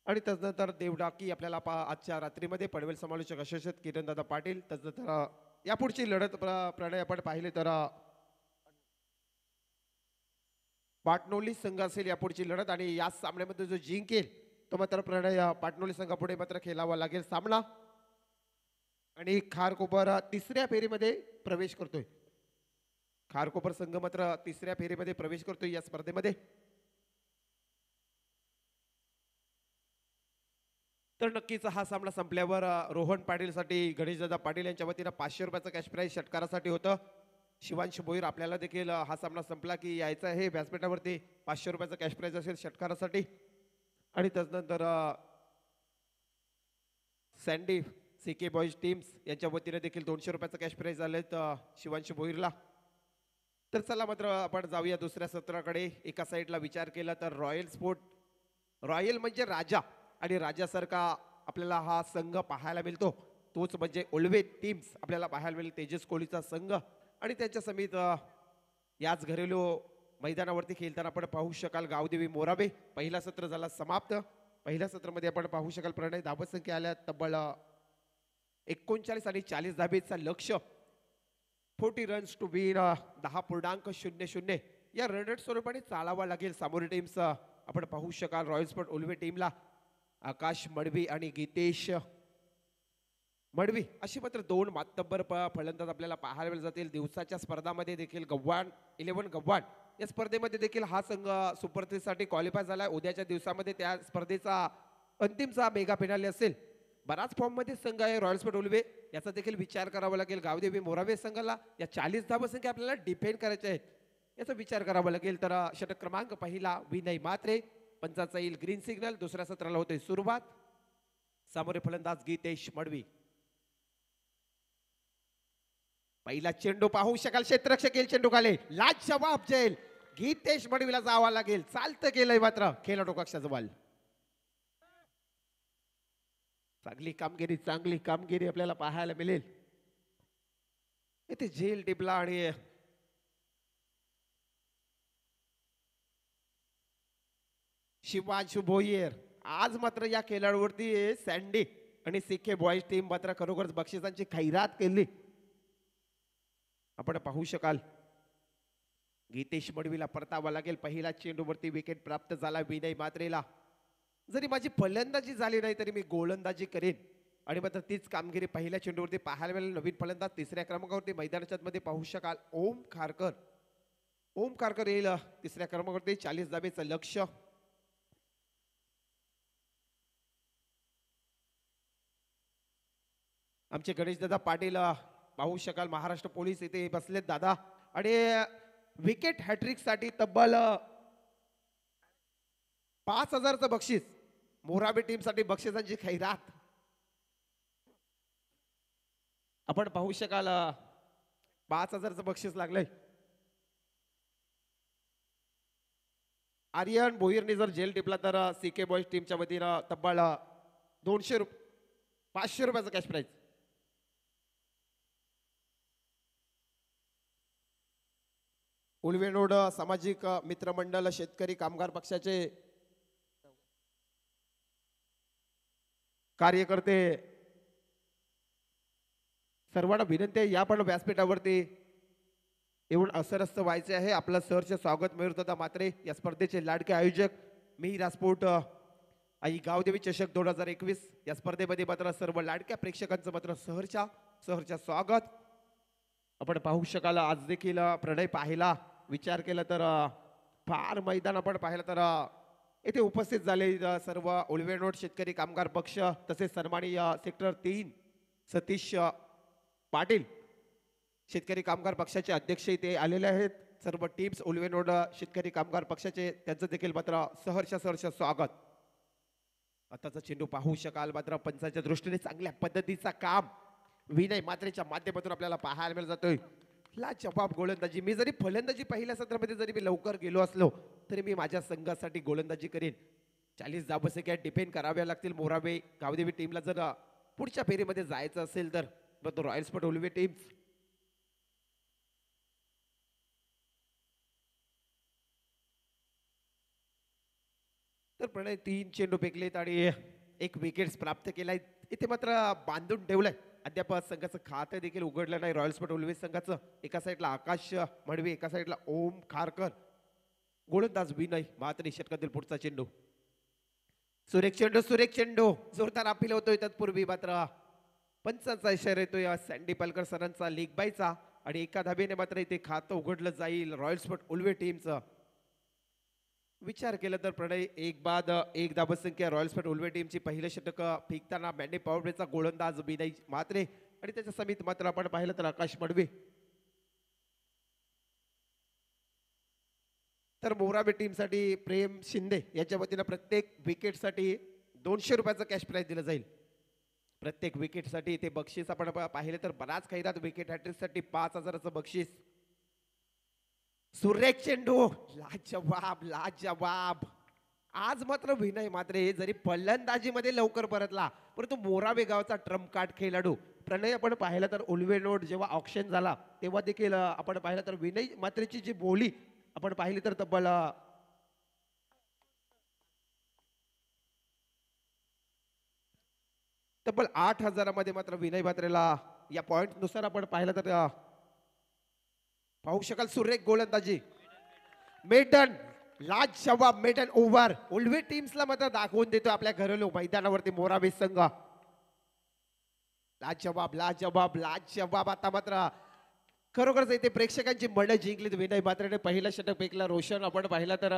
आणि त्याच्यानंतर देवडाकी आपल्याला आजच्या रात्रीमध्ये पनवेल समालोचक अशोषित किरणदादा पाटील. त्याच्यानंतर यापुढची लढत प्रणय आपण पाहिले तर पाटणोली संघ असेल यापुढची लढत आणि या सामन्यामध्ये जो जिंकेल तो मात्र प्रणय पाटणोली संघापुढे मात्र खेळावा लागेल सामना. आणि खारकोपर तिसऱ्या फेरीमध्ये प्रवेश करतोय. खारकोपर संघ मात्र तिसऱ्या फेरीमध्ये प्रवेश करतोय या स्पर्धेमध्ये. तर नक्कीच हा सामना संपल्यावर रोहन पाटीलसाठी गणेशदादा पाटील यांच्या वतीनं 500 रुपयाचं कॅश प्राइज षटकारासाठी होतं. शिवांश भोईर आपल्याला देखील हा सामना संपला की यायचं आहे व्यासपीठावरती 500 रुपयाचं कॅश प्राइज असेल षटकारासाठी. आणि त्याच्यानंतर सँडी सीके बॉईज टीम्स यांच्या वतीने देखील 200 रुपयाचं कॅश प्राइज आले शिवांश भोईरला. तर चला मात्र आपण जाऊया दुसऱ्या सत्राकडे. एका साईडला विचार केला तर रॉयल स्पोर्ट, रॉयल म्हणजे राजा आणि राजासारखा आपल्याला हा संघ पाहायला मिळतो. तोच म्हणजे उल्वे टीम्स आपल्याला पाहायला मिळेल. तेजस कोहलीचा संघ आणि त्यांच्या समेत याच घरेलू मैदानावरती खेळताना आपण पाहू शकाल गावदेवी मोराबे. पहिला सत्र झाला समाप्त. पहिल्या सत्रामध्ये आपण पाहू शकाल प्रणय धावसंख्या आल्या तब्बल 39 आणि 40 धाबेचा लक्ष. 40 रन्स टू विन 10.00 या रन रेट स्वरूपाने चालावा लागेल सामोरी टीम्स. आपण पाहू शकाल रॉयल स्पोर्ट उल्वे टीमला आकाश मडवी आणि गीतेश मडवी अशी मात्र 2 मातब्बर फलंदाज आपल्याला पाहायला मिळत जातील. दिवसाच्या स्पर्धामध्ये देखील 11 गव्हाण या स्पर्धेमध्ये देखील हा संघ सुपर 3 साठी क्वालिफाय झाला. उद्याच्या दिवसामध्ये त्या स्पर्धेचा अंतिमचा मेगा फिनाले असेल. बराच फॉर्म मध्ये संघ आहे रॉयल स्पोर्ट उल्वे. याचा देखील विचार करावा लागेल. गावदेवी मोरावे संघाला या 40 धावसंख्या आपल्याला डिफेंड करायच्या आहेत याचा विचार करावा लागेल. तर षटक क्रमांक पहिला विनय म्हात्रे. पंचाचा येईल ग्रीन सिग्नल. दुसऱ्या सत्राला होते सुरुवात. सामोरे फलंदाज गीतेश मडवी. पहिला चेंडू पाहू शकाल क्षेत्ररक्षक येईल चेंडू खाली. लाजवाब जेल गीतेश मडवीला जावा लागेल. चालतं गेलंय मात्र खेळाडू कक्षाजवळ. चांगली कामगिरी आपल्याला पाहायला मिळेल. इथे झेल टिपला आणि शिवांशु भोईर. आज मात्र या खेळाडूवरती सँडी आणि सीके बॉईज टीम मात्र खरोखरच बक्षिसांची खैरात केली. आपण पाहू शकाल गीतेश मडवीला परतावा लागेल. पहिला चेंडूवरती विकेट प्राप्त झाला विनय म्हात्रेला. जरी माझी फलंदाजी झाली नाही तरी मी गोलंदाजी करेन आणि मात्र तीच कामगिरी पहिल्या चेंडूवरती पाहायला मिळेल. नवीन फलंदाज तिसऱ्या क्रमांकावरती मैदानाच्या मध्ये पाहू शकाल ओम खारकर येईल तिसऱ्या क्रमांकावरती. 40 धाबेचं लक्ष. आमचे गणेशदादा पाटील पाहू शकाल महाराष्ट्र पोलीस इथे बसलेत दादा आणि विकेट हॅट्रिक साठी तब्बल 5000चं बक्षीस. मोराबे टीम साठी बक्षिसांची खैरात आपण पाहू शकाल. 5000चं बक्षीस लागलंय. आर्यन भोईरने जर जेल टिपला तर सीके बॉईज टीमच्या वतीनं तब्बल 500 रुपयाचं कॅश प्राइज. उल्वेनोड सामाजिक मित्रमंडळ शेतकरी कामगार पक्षाचे कार्यकर्ते सर्वांना विनंती आहे या पण व्यासपीठावरती येऊन असरस्त व्हायचे आहे. आपलं सहर्ष स्वागत मिळवत मात्रे. या स्पर्धेचे लाडके आयोजक मिहिरा स्पोर्ट आई गावदेवी चषक 2021 या स्पर्धेमध्ये मात्र सर्व लाडक्या प्रेक्षकांचं मात्र सहर्ष स्वागत. आपण पाहू शकाल आज देखील प्रणय पाहिला विचार केला तर फार मैदान आपण पाहिलं तर येथे उपस्थित झाले सर्व उल्वेनोड शेतकरी कामगार पक्ष तसेच सन्माननीय सेक्टर 3 सतीश पाटील शेतकरी कामगार पक्षाचे अध्यक्ष इथे आलेले आहेत. सर्व टीम्स उलवेनोड शेतकरी कामगार पक्षाचे त्यांचं देखील मात्र सहर्ष स्वागत. आताचा चेंडू पाहू शकाल मात्र पंचाच्या दृष्टीने चांगल्या पद्धतीचा काम विनय मात्रेच्या माध्यमातून आपल्याला पाहायला मिळत जातोय. लाजवाब गोलंदाजी. मी जरी फलंदाजी पहिल्या सत्रामध्ये जरी मी लवकर गेलो असलो तरी मी माझ्या संघासाठी गोलंदाजी करेन. 40 धावसंख्या डिपेंड कराव्या लागतील मोराबे गावदेवी टीमला जर पुढच्या फेरीमध्ये जायचं असेल तर. तो रॉयल स्पोर्ट उलवे टीम्स तर प्रणय 3 चेंडू फेकलेत आणि 1 विकेट्स प्राप्त केलाय. इथे मात्र बांधून ठेवलंय. अद्याप संघाचं खातं देखील उघडलं नाही रॉयल स्पोर्ट उलवे संघाचं. एका साईडला आकाश मडवी, एका साईडला ओम खारकर. गोलंदाज विनय मात्र षटकातील पुढचा चेंडू. सुरेख चेंडू जोरदार अपील होतोय. तत्पूर्वी मात्र पंचांचा इशारा येतोय सँडी पालकर सरांचा लीग बायचा आणि एका धाब्याने मात्र इथे खातं उघडलं जाईल रॉयल स्पोर्ट उलवे टीमचं. विचार केला तर प्रणय एक बाद एक धावसंख्या रॉयल स्पोर्ट उलवे टीमची पहिलं षटक फेकताना मॅन्डे पॉवर प्लेचा गोलंदाज विनय मात्रे आणि त्याच्या समित मात्र आपण पाहिलं तर आकाश मडवे. तर मोराबे टीमसाठी प्रेम शिंदे याच्या वतीनं प्रत्येक विकेटसाठी 200 रुपयाचं कॅश प्राइज दिलं जाईल. प्रत्येक विकेटसाठी ते बक्षीस आपण पाहिलं तर बराच खैरात. विकेट हॅट्रिकसाठी 5000चं बक्षीस. सुरेख चेंडू. लाजवाब. आज मात्र विनय मात्रे जरी फलंदाजीमध्ये लवकर परतला परंतु मोराबे गावचा ट्रम्प कार्ड खेळाडू. प्रणय आपण पाहिलं तर उलवे नोट जेव्हा ऑक्शन झाला तेव्हा देखील आपण पाहिलं तर विनय मात्रेची जी बोली आपण पाहिली तर तब्बल 8000 मध्ये मात्र विनय मात्रेला या पॉइंट नुसार आपण पाहिलं तर पाहू शकाल. सुरेख गोलंदाजी. मेडन लाजवाब मेडन ओव्हर उलवे टीम्सला मात्र दाखवून देतो आपल्या घरलो मैदानावरती मोराबे संघ. लाजवाब. आता मात्र खरोखरच इथे प्रेक्षकांची मन जिंकली. विनय मात्रेने पहिला षटक फेकला. रोशन आपण पाहिला तर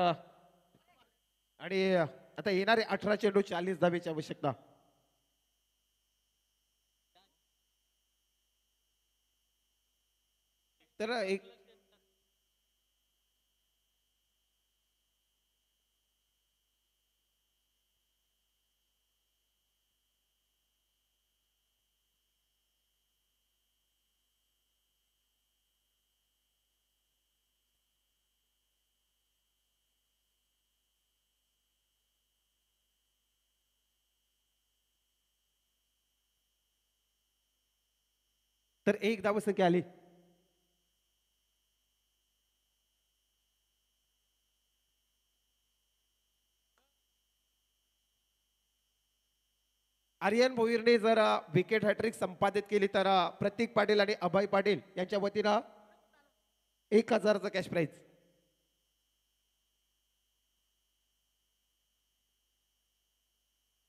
आणि आता येणारे 18 चेंडू 40 धावेची आवश्यकता. तर एक तर एक धावसंख्या आली. आर्यन भोईरने जर विकेट हॅट्रिक संपादित केली तर प्रतीक पाटील आणि अभय पाटील यांच्या वतीनं 1000चं कॅश प्राइज.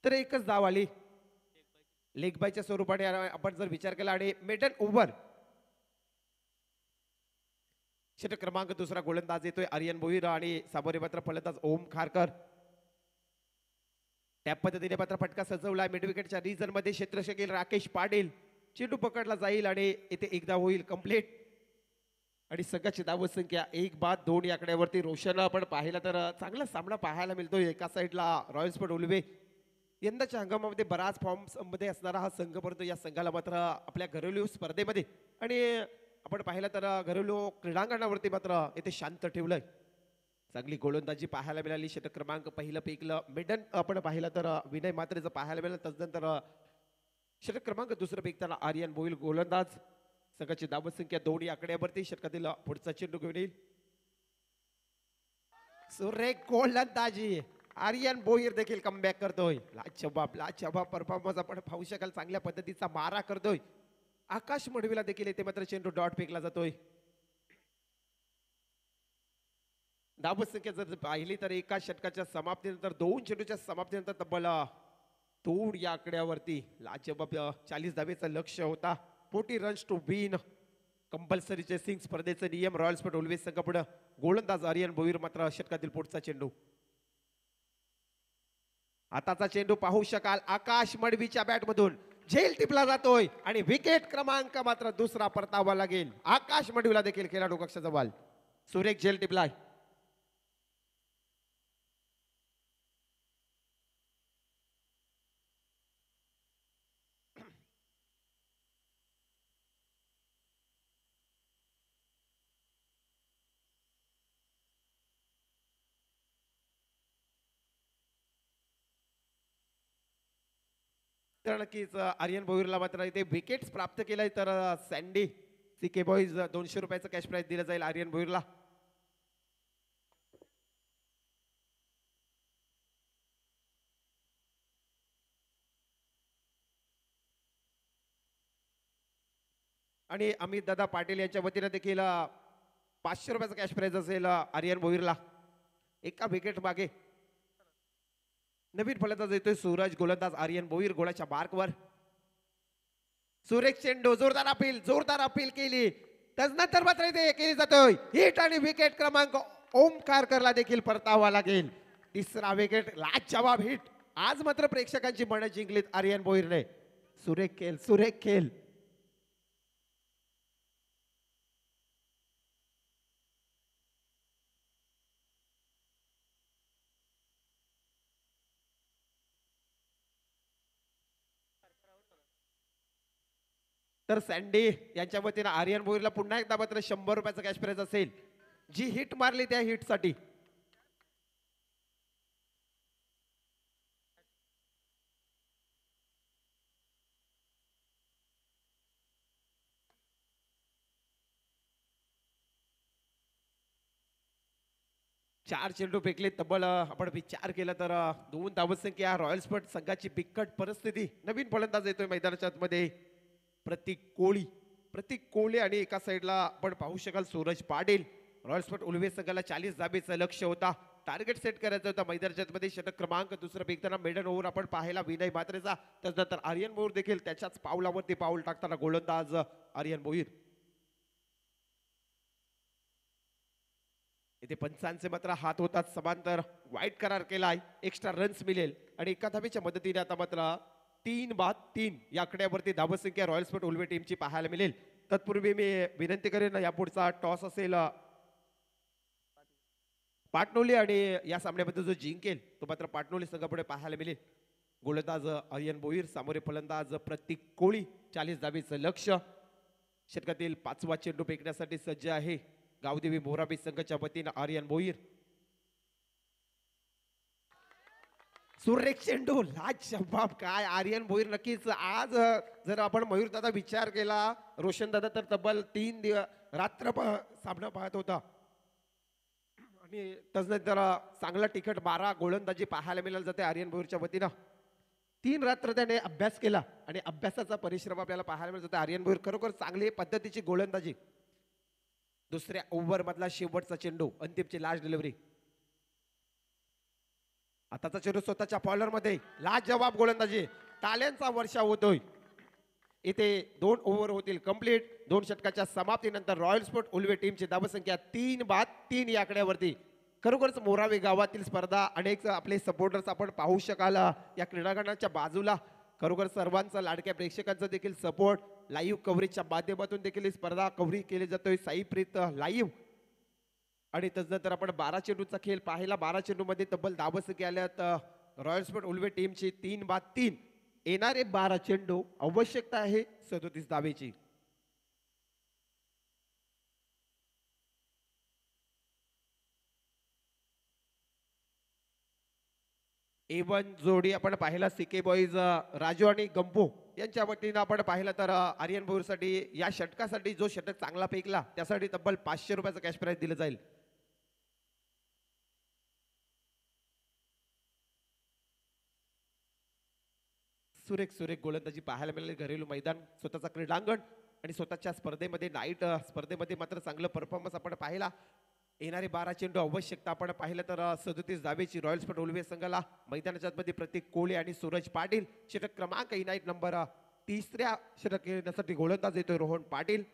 तर एकच धाव आली लेग बायच्या स्वरूपाने आपण जर विचार केला आणि मेडन ओव्हर. षटक क्रमांक दुसरा गोलंदाज येतोय आर्यन भोईर आणि सामोरे मात्र फलंदाज ओम खारकर. त्या पद्धतीने मात्र फटका सजवलाय. मिड विकेटच्या रिजन मध्ये क्षेत्ररक्षक राकेश पाटील. चेंडू पकडला जाईल आणि इथे एक धाव होईल कंप्लीट आणि संघाची धावसंख्या 1 बाद 2 या आकड्यावरती. रोशन आपण पाहिला तर चांगला सामना पाहायला मिळतोय. एका साईडला रॉयल स्पोर्ट उलवे यंदाच्या हंगामामध्ये बराच फॉर्म्स मध्ये असणारा हा संघ परंतु या संघाला मात्र आपल्या घरेलू स्पर्धेमध्ये आणि आपण पाहिलं तर घरेलू क्रीडांगणावरती मात्र इथे शांत ठेवलंय. चांगली गोलंदाजी पाहायला मिळाली. षटक क्रमांक पहिलं पेकलं मेडन आपण पाहिलं तर विनय मात्रेचं पाहायला मिळालं. त्यानंतर षटक क्रमांक दुसरं पेकताना आर्यन भोईर गोलंदाज. संघाची धावसंख्या 2 या आकड्यावरती. षटकातील पुढचा चेंडू घेऊन येईल. सुरेख गोलंदाजी. आर्यन भोईर देखील कमबॅक करतोय. लाजवाब परफॉर्मन्स आपण पाहू शकाल. चांगल्या पद्धतीचा मारा करतोय. आकाश मडवीला देखील येते मात्र चेंडू डॉट फेकला जातोय. धावसंख्या जर पाहिली तर एका षटकाच्या समाप्तीनंतर 2 चेंडूच्या समाप्तीनंतर तब्बल 2 या आकड्यावरती. लाजवाब 40 धावेचा लक्ष्य होता. 40 runs to win. Compulsory chasing स्पर्धेचे नियम रॉयल स्पोर्ट उलवे संघापुढे. गोलंदाज आर्यन भोईर मात्र षटकातील पुढचा चेंडू. आताचा चेंडू पाहू शकाल. आकाश मडवीच्या बॅट मधून झेल टिपला जातोय आणि विकेट क्रमांक मात्र दुसरा परतावा लागेल. आकाश मडवीला देखील खेळाडू कक्षाजवळ. सुरेख झेल टिपलाय. तर नक्कीच आर्यन भोईरला मात्र इथे विकेट्स प्राप्त केलाय. तर सँडी सीके बॉईज 200 रुपयाचं कॅश प्राइज दिलं जाईल आर्यन भोईरला. आणि अमित दादा पाटील यांच्या वतीनं देखील 500 रुपयाचं कॅश प्राइज असेल आर्यन भोईरला. एका विकेट मागे नवीन फलंदाज येतोय सूरज, गोलंदाज आर्यन भोईर गोळाच्या मार्कवर. सुरेख चेंडू, जोरदार अपील केली. त्यानंतर मात्र इथे केली जातोय हिट आणि विकेट क्रमांक ओमकारकरला देखील परतावा लागेल. तिसरा विकेट, लाजवाब हिट. आज मात्र प्रेक्षकांची मनं जिंकलीत आर्यन भोईरने. सुरेख खेळ. तर सँडी यांच्या वतीनं आर्यन भोईरला पुन्हा एकदा मात्र 100 रुपयाचं कॅश प्राइज असेल. जी हिट मारली त्या हिटसाठी. चार चेंडू फेकले तब्बल आपण विचार केला तर 2 धावसंख्या. रॉयल स्पोर्ट संघाची बिकट परिस्थिती. नवीन फलंदाज येतोय मैदानाच्या आतमध्ये प्रतीक कोळी आणि एका साईडला आपण पाहू शकाल सूरज पाटील. रॉयल स्पोर्ट उलवे संघाला 40 धाबेचं लक्ष होता. टार्गेट सेट करायचं होतं मैदानाच्या आतमध्ये. षटक क्रमांक दुसरं फेकताना मेडन ओव्हर आपण पाहायला विनय म्हात्रेचा. त्यानंतर आर्यन भोईर देखील त्याच्याच पावलावरती पाऊल टाकताना गोलंदाज आर्यन भोईर. इथे पंचांचे मात्र हात होतात समांतर. वाईट करार केलाय, एक्स्ट्रा रन्स मिळेल आणि एका धाबेच्या मदतीने आता मात्र 3-3 या आकड्यावरती धावसंख्या रॉयल स्पोर्ट उलवे टीमची पाहायला मिळेल. तत्पूर्वी मी विनंती करेन या पुढचा टॉस असेल पाटणोली आणि या सामन्यामध्ये जो जिंकेल तो मात्र पाटणोली संघापुढे पाहायला मिळेल. गोलंदाज आर्यन भोईर, सामोरे फलंदाज प्रतीक कोळी. 40 धाबेचं लक्ष. षटकातील 5वा चेंडू फेकण्यासाठी सज्ज आहे गावदेवी मोराबी संघाच्या वतीनं आर्यन भोईर. सुरेख चेंडू, लाजवाब. काय आर्यन भोईर नक्कीच आज जर आपण मयूर दादा विचार केला, रोशन दादा तर तब्बल 3 रात्र सामना पाहत होता आणि त्यानंतर चांगला तिखट 12 गोलंदाजी पाहायला मिळाली जाते आर्यन भोईरच्या वतीनं. 3 रात्र त्याने अभ्यास केला आणि अभ्यासाचा परिश्रम आपल्याला पाहायला मिळत होता. आर्यन भोईर खरोखर चांगली पद्धतीची गोलंदाजी. दुसऱ्या ओव्हर मधला शेवटचा चेंडू, अंतिमची लास्ट डिलिव्हरी. आताचा चेंडू स्वतःच्या फॉलर मध्ये, लाजवाब गोलंदाजी. टाळ्यांचा वर्षा होतोय. इथे 2 ओव्हर होतील कंप्लीट. 2 षटकाच्या समाप्तीनंतर रॉयल स्पोर्ट उलवे टीमची धावसंख्या 3-3 या आकड्यावरती. खरोखरच मोरावे गावातील स्पर्धा. अनेक आपले सपोर्टर्स आपण पाहू शकाल या क्रीडांगणाच्या बाजूला. खरोखर सर्वांचा लाडक्या प्रेक्षकांचा देखील सपोर्ट. लाईव्ह कव्हरेजच्या माध्यमातून देखील ही स्पर्धा कव्हरी केली जातोय. साईप्रीत लाईव्ह. आणि त्यानंतर आपण 12 चेंडूचा खेळ पाहिला. 12 चेंडू मध्ये तब्बल धावसंख्या आल्यात रॉयल स्पोर्ट उलवे टीमची 3-3. येणारे 12 चेंडू आवश्यकता आहे 37 धावेची. A1 जोडी आपण पाहिला सीके बॉईज राजू आणि गंपू यांच्या वतीनं आपण पाहिलं तर आर्यन भोईरसाठी या षटकासाठी जो षटक चांगला फेकला त्यासाठी तब्बल 500 रुपयाचं कॅश प्राइज दिलं जाईल. सुरेख गोलंदाजी पाहायला मिळाली. घरेलू मैदान, स्वतःचा क्रीडांगण आणि स्वतःच्या स्पर्धेमध्ये नाईट स्पर्धेमध्ये मात्र चांगलं परफॉर्मन्स आपण पाहिला. येणारे 12 चेंडू आवश्यकता आपण पाहिलं तर 37 धावेची रॉयल स्पोर्ट उलवे संघाला. मैदानाच्या मध्ये प्रतीक कोळे आणि सूरज पाटील. षटक क्रमांक इनाईट नंबर 3ऱ्या षटक येण्यासाठी गोलंदाज येतोय रोहन पाटील.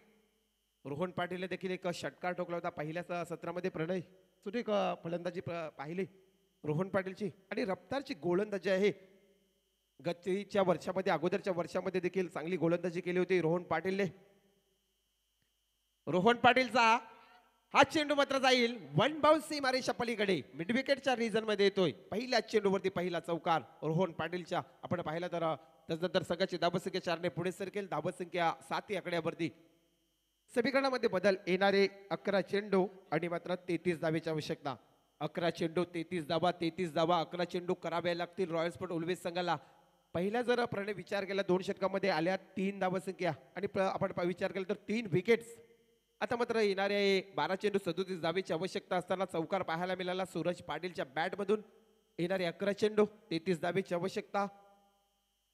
रोहन पाटील देखील एक षटकार ठोकला होता पहिल्याच सत्रामध्ये. प्रणय सुरेख फलंदाजी पाहिली रोहन पाटीलची आणि रफ्तारची गोलंदाजी आहे. गतीच्या वर्षामध्ये, अगोदरच्या वर्षामध्ये देखील चांगली गोलंदाजी केली होती रोहन पाटीलने. रोहन पाटीलचा हा चेंडू मात्र जाईल वन बाउन्स सीमारेषा पलीकडे मिड विकेटच्या रिजन मध्ये येतोय. पहिल्या चेंडूवरती पहिला चौकार रोहन पाटीलच्या. आपण पाहिलं तर त्यानंतर संघाची धावसंख्या 4 पुढे सरकेल. धावसंख्या 7 आकड्यावरती. समीकरणामध्ये बदल येणारे 11 चेंडू आणि मात्र 33 धावेची आवश्यकता. 11 चेंडू 33 धावा 33 धावा 11 चेंडू कराव्या लागतील रॉयल स्पोर्ट उल्वेज संघाला. पहिला जर प्रणय विचार केला 2 षटकामध्ये आल्या 3 धावसंख्या आणि आपण विचार केला तर 3 विकेट्स. आता मात्र येणारे 12 चेंडू 37 धावेची आवश्यकता असताना चौकार पाहायला मिळाला सूरज पाटीलच्या बॅटमधून. येणारे 11 चेंडू 33 धावेची आवश्यकता.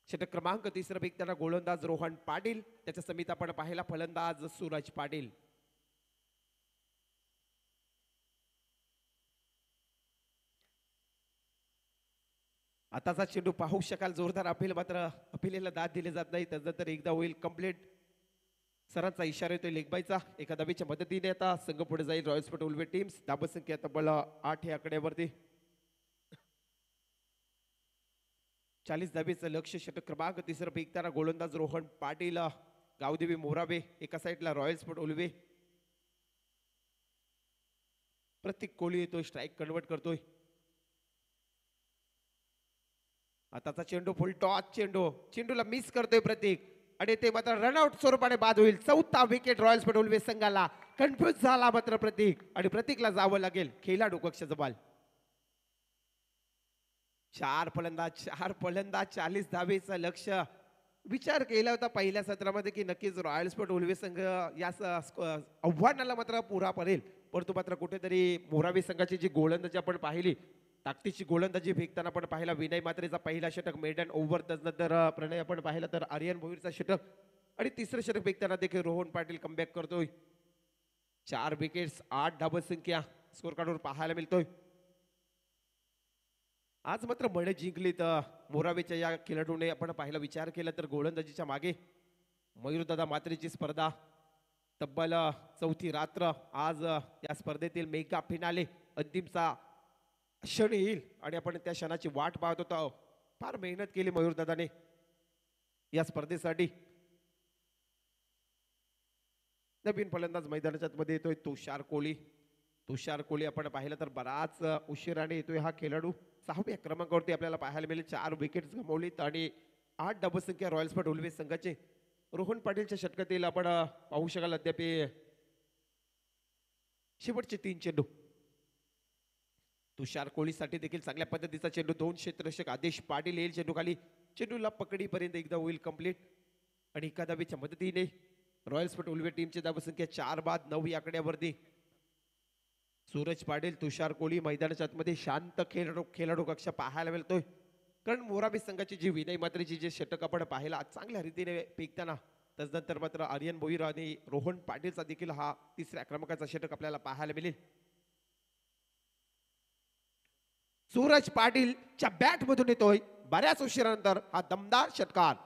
षटक क्रमांक 3 फेकताना गोलंदाज रोहन पाटील. त्याच्या समित आपण पाहिला फलंदाज सूरज पाटील. आताचा चेंडू पाहू शकाल जोरदार अपील मात्र अपिलेला दाद दिले जात नाही. त्यानंतर एकदा होईल कंप्लीट. सरांचा इशारा येतोय लेगबाईचा. एका धावेच्या मदतीने आता संघ पुढे जाईल रॉयल स्पोर्ट उल्वे टीम्स. धावसंख्या तब्बल 8 या आकड्यावरती. 40 धावेचं लक्ष. षटक क्रमांक 3 फेकताना गोलंदाज रोहन पाटील. गावदेवी मोरावे एका साईडला रॉयल स्पोर्ट उल्वे. प्रतीक कोहली येतोय स्ट्राईक कन्वर्ट करतोय. आताचा चेंडू फुल टॉस चेंडू. चेंडूला मिस करतोय प्रतीक आणि ते मात्र रनआउट स्वरूपाने बाद होईल. 4था विकेट रॉयल स्पोर्ट उल्वे संघाला. कन्फ्युज झाला मात्र प्रतीक आणि प्रतीकला जावं लागेल. खेळाडू कक्षाचा बॉल. 4 फलंदाज 40 धावेचं लक्ष. विचार केला होता पहिल्या सत्रामध्ये की नक्कीच रॉयल स्पोर्ट उल्वे संघ या आव्हानाला मात्र पुरा पडेल. परंतु मात्र कुठेतरी मोरावी संघाची जी गोलंदाजी आपण पाहिली ताकदीची गोलंदाजी फेकताना आपण पाहिला विनय मात्रेचा पहिला षटक मेडन ओव्हर. त्यानंतर प्रणय आपण पाहिला तर आर्यन भोईरचा षटक आणि तिसरं षटक फेकताना देखील रोहन पाटील कमबॅक करतोय. 4 विकेट्स 8 धावसंख्या स्कोर कार्डवर पाहायला मिळतोय. आज मात्र मने जिंकलीत मोरावेच्या या खेळाडूने. आपण पाहिला विचार केला तर गोलंदाजीच्या मागे मयूरदादा मात्रेची स्पर्धा. तब्बल 4थी रात्र. आज या स्पर्धेतील मेगा फिनाले अंतिमचा क्षण येईल आणि आपण त्या क्षणाची वाट पाहत होतो. फार मेहनत केली मयूरदादाने या स्पर्धेसाठी. नवीन फलंदाज मैदानाच्या मध्ये येतोय तुषार कोहली. आपण पाहिलं तर बराच उशिराने येतोय हा खेळाडू. 6व्या क्रमांकावरती आपल्याला पाहायला मिळेल. 4 विकेट्स गमावलीत आणि 8 धावसंख्या रॉयल स्पोर्ट उल्वे संघाचे. रोहन पाटीलच्या षटकातील आपण पाहू शकाल अद्याप शेवटचे 3 चेंडू. तुषार कोहलीसाठी देखील चांगल्या पद्धतीचा चेंडू. 2 क्षेत्ररक्षक आदेश पाटील येईल चेंडू खाली. चेंडूला पकडीपर्यंत एकदा होईल कंप्लीट आणि एका धावेच्या मदतीने रॉयल स्पोर्ट उल्वे टीमची धावसंख्या 4 बाद 9 या आकड्यावरती. सूरज पाटील तुषार कोहली मैदानाच्या आतमध्ये शांत खेळाडू कक्षा पाहायला मिळतोय. कारण मोराबी संघाची जी विनय मात्रेची जे षटक आपण पाहिला चांगल्या रीतीने फेकताना. त्यानंतर मात्र आर्यन भोईर आणि रोहन पाटीलचा देखील हा 3ऱ्या क्रमांकाचा षटक आपल्याला पाहायला मिळेल. सूरज पाटीलच्या बॅट मधून येतोय बऱ्याच उशिरानंतर हा दमदार षटकार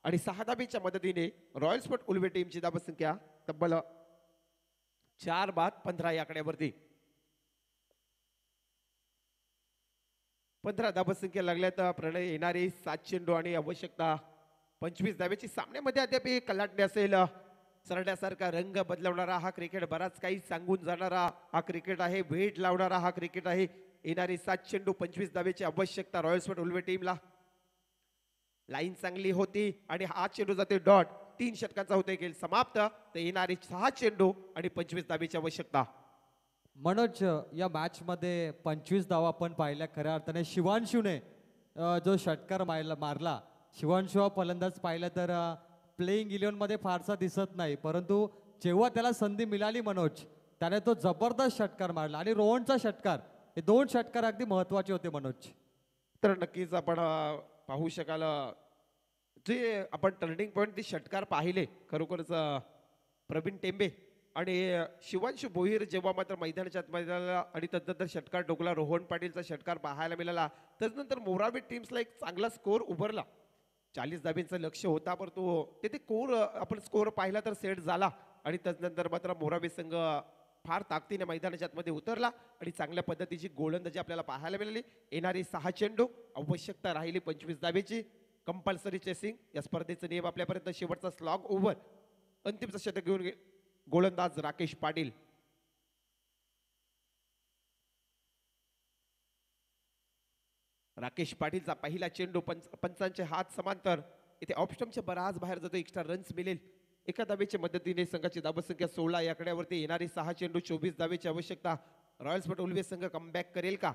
आणि 6 धावेच्या मदतीने रॉयल स्पोर्ट उल्वे टीमची धावसंख्या तब्बल 4 बाद 15 या आकड्यावरती. 15 धावसंख्या लागल्यात. प्रणय येणारे 7 चेंडू आणि आवश्यकता 25 धावेची. सामन्यामध्ये अद्याप कलाटणे असेल. सरड्यासारखा रंग बदलवणारा हा क्रिकेट. बराच काही सांगून जाणारा हा क्रिकेट आहे. वेट लावणारा हा क्रिकेट आहे. येणारी 7 चेंडू 25 धावेची आवश्यकता रॉयल स्पोर्ट उल्वे टीमला. लाईन चांगली होती आणि हा चेंडू जाते डॉट. 3 षटकांचा होते खेळ समाप्त. तर येणारी 6 चेंडू आणि 25 धावेची आवश्यकता. मनोज या मॅच मध्ये 25 धावा आपण पाहिल्या. खऱ्या अर्थाने शिवांशूने जो षटकार मारला. शिवांशू हा फलंदाज पाहिला तर प्लेइंग 11 मध्ये फारसा दिसत नाही. परंतु जेव्हा त्याला संधी मिळाली मनोज त्याने तो जबरदस्त षटकार मारला. आणि रोहनचा षटकार हे 2 षटकार अगदी महत्वाचे होते मनोज. तर नक्कीच आपण पाहू शकाल जे आपण टर्निंग पॉईंट ते षटकार पाहिले खरोखरच प्रवीण टेंबे आणि शिवांशू भोईर जेव्हा मात्र मैदानाच्या आतमध्ये आणि त्यानंतर षटकार डोकला. रोहन पाटीलचा षटकार पाहायला मिळाला. त्यानंतर मोरावी टीम्सला एक चांगला स्कोर उभारला. 40 धाब्यांचं लक्ष होता परंतु तिथे आपण स्कोर पाहिला तर सेट झाला आणि त्यानंतर मात्र मोरावी संघ फार ताकदीने मैदानाच्या आतमध्ये उतरला आणि चांगल्या पद्धतीची गोलंदाजी आपल्याला पाहायला मिळाली. येणारी 6 चेंडू आवश्यकता राहिली 25 धावेची. कंपल्सरी चेसिंग या स्पर्धेचा नियम आपल्यापर्यंत. शेवटचा स्लॉग ओव्हर अंतिमचा षटक घेऊन गोलंदाज राकेश पाटील. राकेश पाटीलचा पहिला चेंडू पंचांचे हात समांतर इथे ऑप्शनच्या बराच बाहेर जातो. एक्स्ट्रा रन्स मिळेल. एका धावेच्या मदतीने संघाची धावसंख्या 16 या आकड्यावरती येणारी 6 चेंडू 24 धावेची आवश्यकता. रॉयल स्पोर्ट उल्वे संघ कमबॅक करेल का?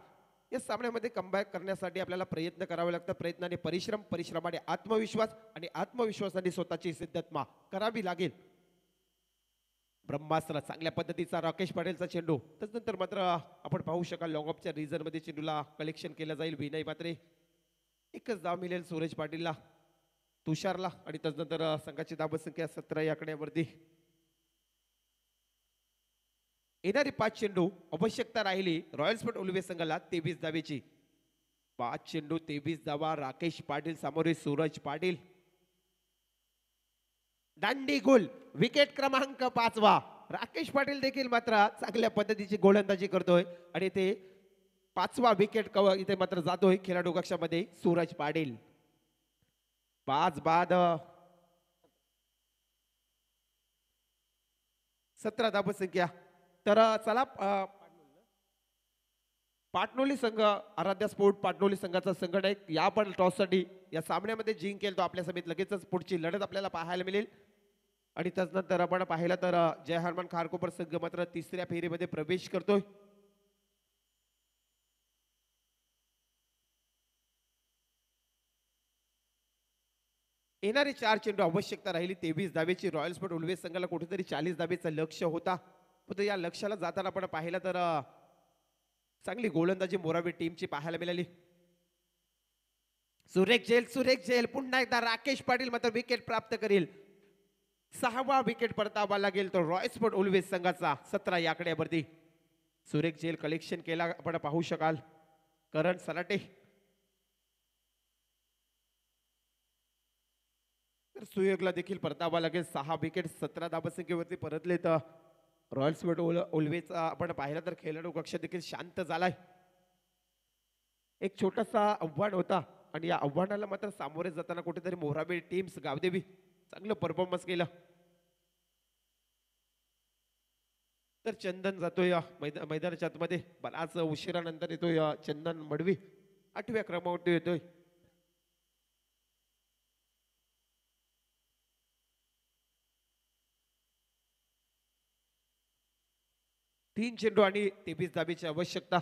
या सामन्यामध्ये कमबॅक करण्यासाठी आपल्याला प्रयत्न करावे लागतात. प्रयत्नाने परिश्रम, परिश्रमाने आत्मविश्वास आणि आत्मविश्वासाने स्वतःची सिद्धत्मा करावी लागेल. ब्रह्मास्त्र चांगल्या पद्धतीचा राकेश पाटीलचा चेंडू. त्यानंतर मात्र आपण पाहू शकाल लॉंग ऑफच्या रिझन मध्ये चेंडूला कलेक्शन केलं जाईल. विनय मात्रे एकच धाव मिळेल सूरज पाटीलला, तुषारला आणि त्यानंतर संघाची धावसंख्या 17 या आकड्यावरती. येणारी 5 चेंडू आवश्यकता राहिली रॉयल स्पोर्ट उल्वे संघाला 23 धावेची. 5 चेंडू 23 धावा. राकेश पाटील सामोरे सूरज पाटील. दांडी गोल विकेट क्रमांक 5वा. राकेश पाटील देखील मात्र चांगल्या पद्धतीची गोलंदाजी करतोय आणि ते 5वा विकेट इथे मात्र जातोय खेळाडू कक्षामध्ये सूरज पाटील. 5 बाद 17 धावसंख्या. तर चला पाटणोली संघ आराध्या स्पोर्ट पाटणोली संघाचा संघटक या पण टॉससाठी या सामन्यामध्ये जिंकेल तो आपल्या समेत लगेचच पुढची लढत आपल्याला पाहायला मिळेल. आणि त्यानंतर आपण पाहिलं तर जय हनुमान खारकोपर संघ मात्र तिसऱ्या फेरीमध्ये प्रवेश करतोय. येणारे 4 चेंडू आवश्यकता राहिली 23 धावेची. रॉयल स्पोर्ट उल्वे संघाला कुठेतरी 40 धावेचं लक्ष होता. पण या लक्ष्याला जाताना आपण पाहिलं तर चांगली गोलंदाजी मोरावी टीमची पाहायला मिळाली. सुरेख झेल पुन्हा एकदा राकेश पाटील मात्र विकेट प्राप्त करेल. 6वा विकेट परतावा लागेल तो रॉयल स्पोर्ट उल्वे संघाचा 17 या आकड्यावरती. सुरेख झेल कलेक्शन केला आपण पाहू शकाल. करण सलाटे तर सुयोगला देखील परतावा लागेल. 6 विकेट 17 धावसंख्येवरती परतले तर रॉयल स्पोर्ट उल्वेचा आपण पाहिलं तर खेळाडू कक्ष देखील शांत झालाय. एक छोटासा आव्हान होता आणि या आव्हानाला मात्र सामोरे जाताना कुठेतरी मोराबे टीम्स गावदेवी चांगलं परफॉर्मन्स केलं. तर चंदन जातोय मैदानाच्या आतमध्ये. बराच उशिरानंतर येतोय चंदन मडवी. 8व्या क्रमांकावर येतोय. तीन चेंडू आणि 23 धावेची आवश्यकता.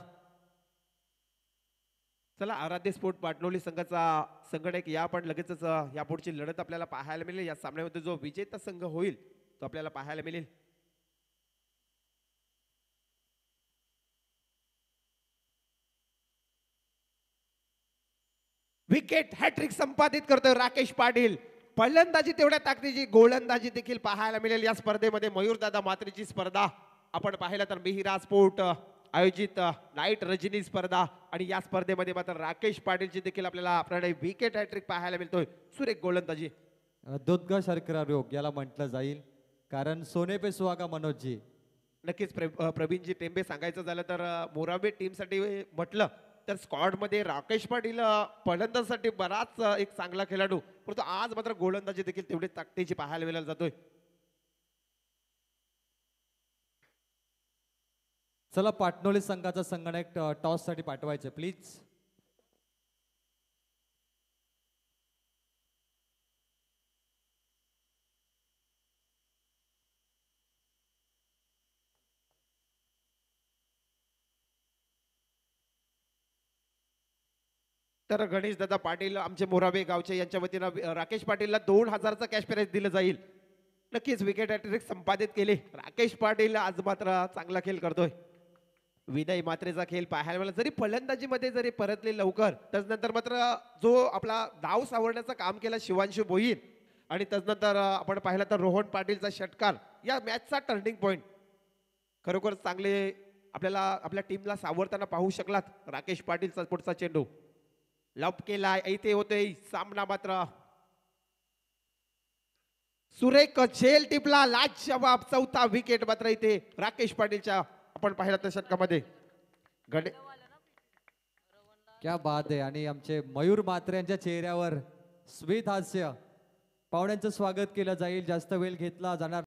चला आराध्य स्पोर्ट पाटणोली संघाचा संघटक या पण लगेचच या पुढची लढत आपल्याला पाहायला मिळेल. या सामन्यामध्ये जो विजेता संघ होईल तो आपल्याला पाहायला मिळेल. विकेट हॅट्रिक संपादित करतोय राकेश पाटील. फलंदाजी तेवढ्या ताकदीची गोलंदाजी देखील पाहायला मिळेल या स्पर्धेमध्ये. मयूरदादा मात्रेची स्पर्धा आपण पाहिलं तर मिहिरा स्पोर्ट आयोजित नाईट रजनी स्पर्धा आणि या स्पर्धेमध्ये मात्र राकेश पाटीलची देखील आपल्याला विकेट हॅट्रिक पाहायला मिळतोय. सुरेख गोलंदाजी. दुधगा शर्करा रोग याला म्हटलं जाईल कारण सोने पे सुहागा मनोजजी. नक्कीच प्रवीणजी टेंबे सांगायचं झालं तर मोराबे टीमसाठी म्हटलं तर स्क्वॉड मध्ये राकेश पाटील फलंदाजीसाठी बराच एक चांगला खेळाडू, परंतु आज मात्र गोलंदाजी देखील तेवढी ताकदीची पाहायला मिळायला जातोय. चला पाटणोली संघाचा संगणक टॉस साठी पाठवायचे प्लीज. तर गणेश दादा पाटील आमचे मोराबे गावचे यांच्या वतीनं राकेश पाटीलला 2000चा कॅश प्राइज दिलं जाईल. नक्कीच विकेट हॅट्रिक संपादित केले राकेश पाटील. आज मात्र चांगला खेळ करतोय. विनय मात्रेचा खेळ पाहायला मिळाला. जरी फलंदाजीमध्ये जरी परतले लवकर त्यानंतर मात्र जो आपला डाव सावरण्याचं काम केलं शिवांशू भोईर आणि त्यानंतर आपण पाहिलं तर रोहन पाटीलचा षटकार या मॅचचा टर्निंग पॉइंट. खरोखर चांगले आपल्याला आपल्या टीमला सावरताना पाहू शकलात. राकेश पाटीलचा पुढचा चेंडू लप केला इथे होतोय. सामना मात्र सुरेख झेल टिपला लाजवाब. चौथा विकेट मात्र इथे राकेश पाटीलच्या आपण पाहिलं त्या षटकामध्ये. क्या बात आहे. आणि आमचे मयूर मात्रे यांच्या चेहऱ्यावर स्मित हास्य. पाहुण्यांचं स्वागत केलं जाईल. जास्त वेळ घेतला जाणार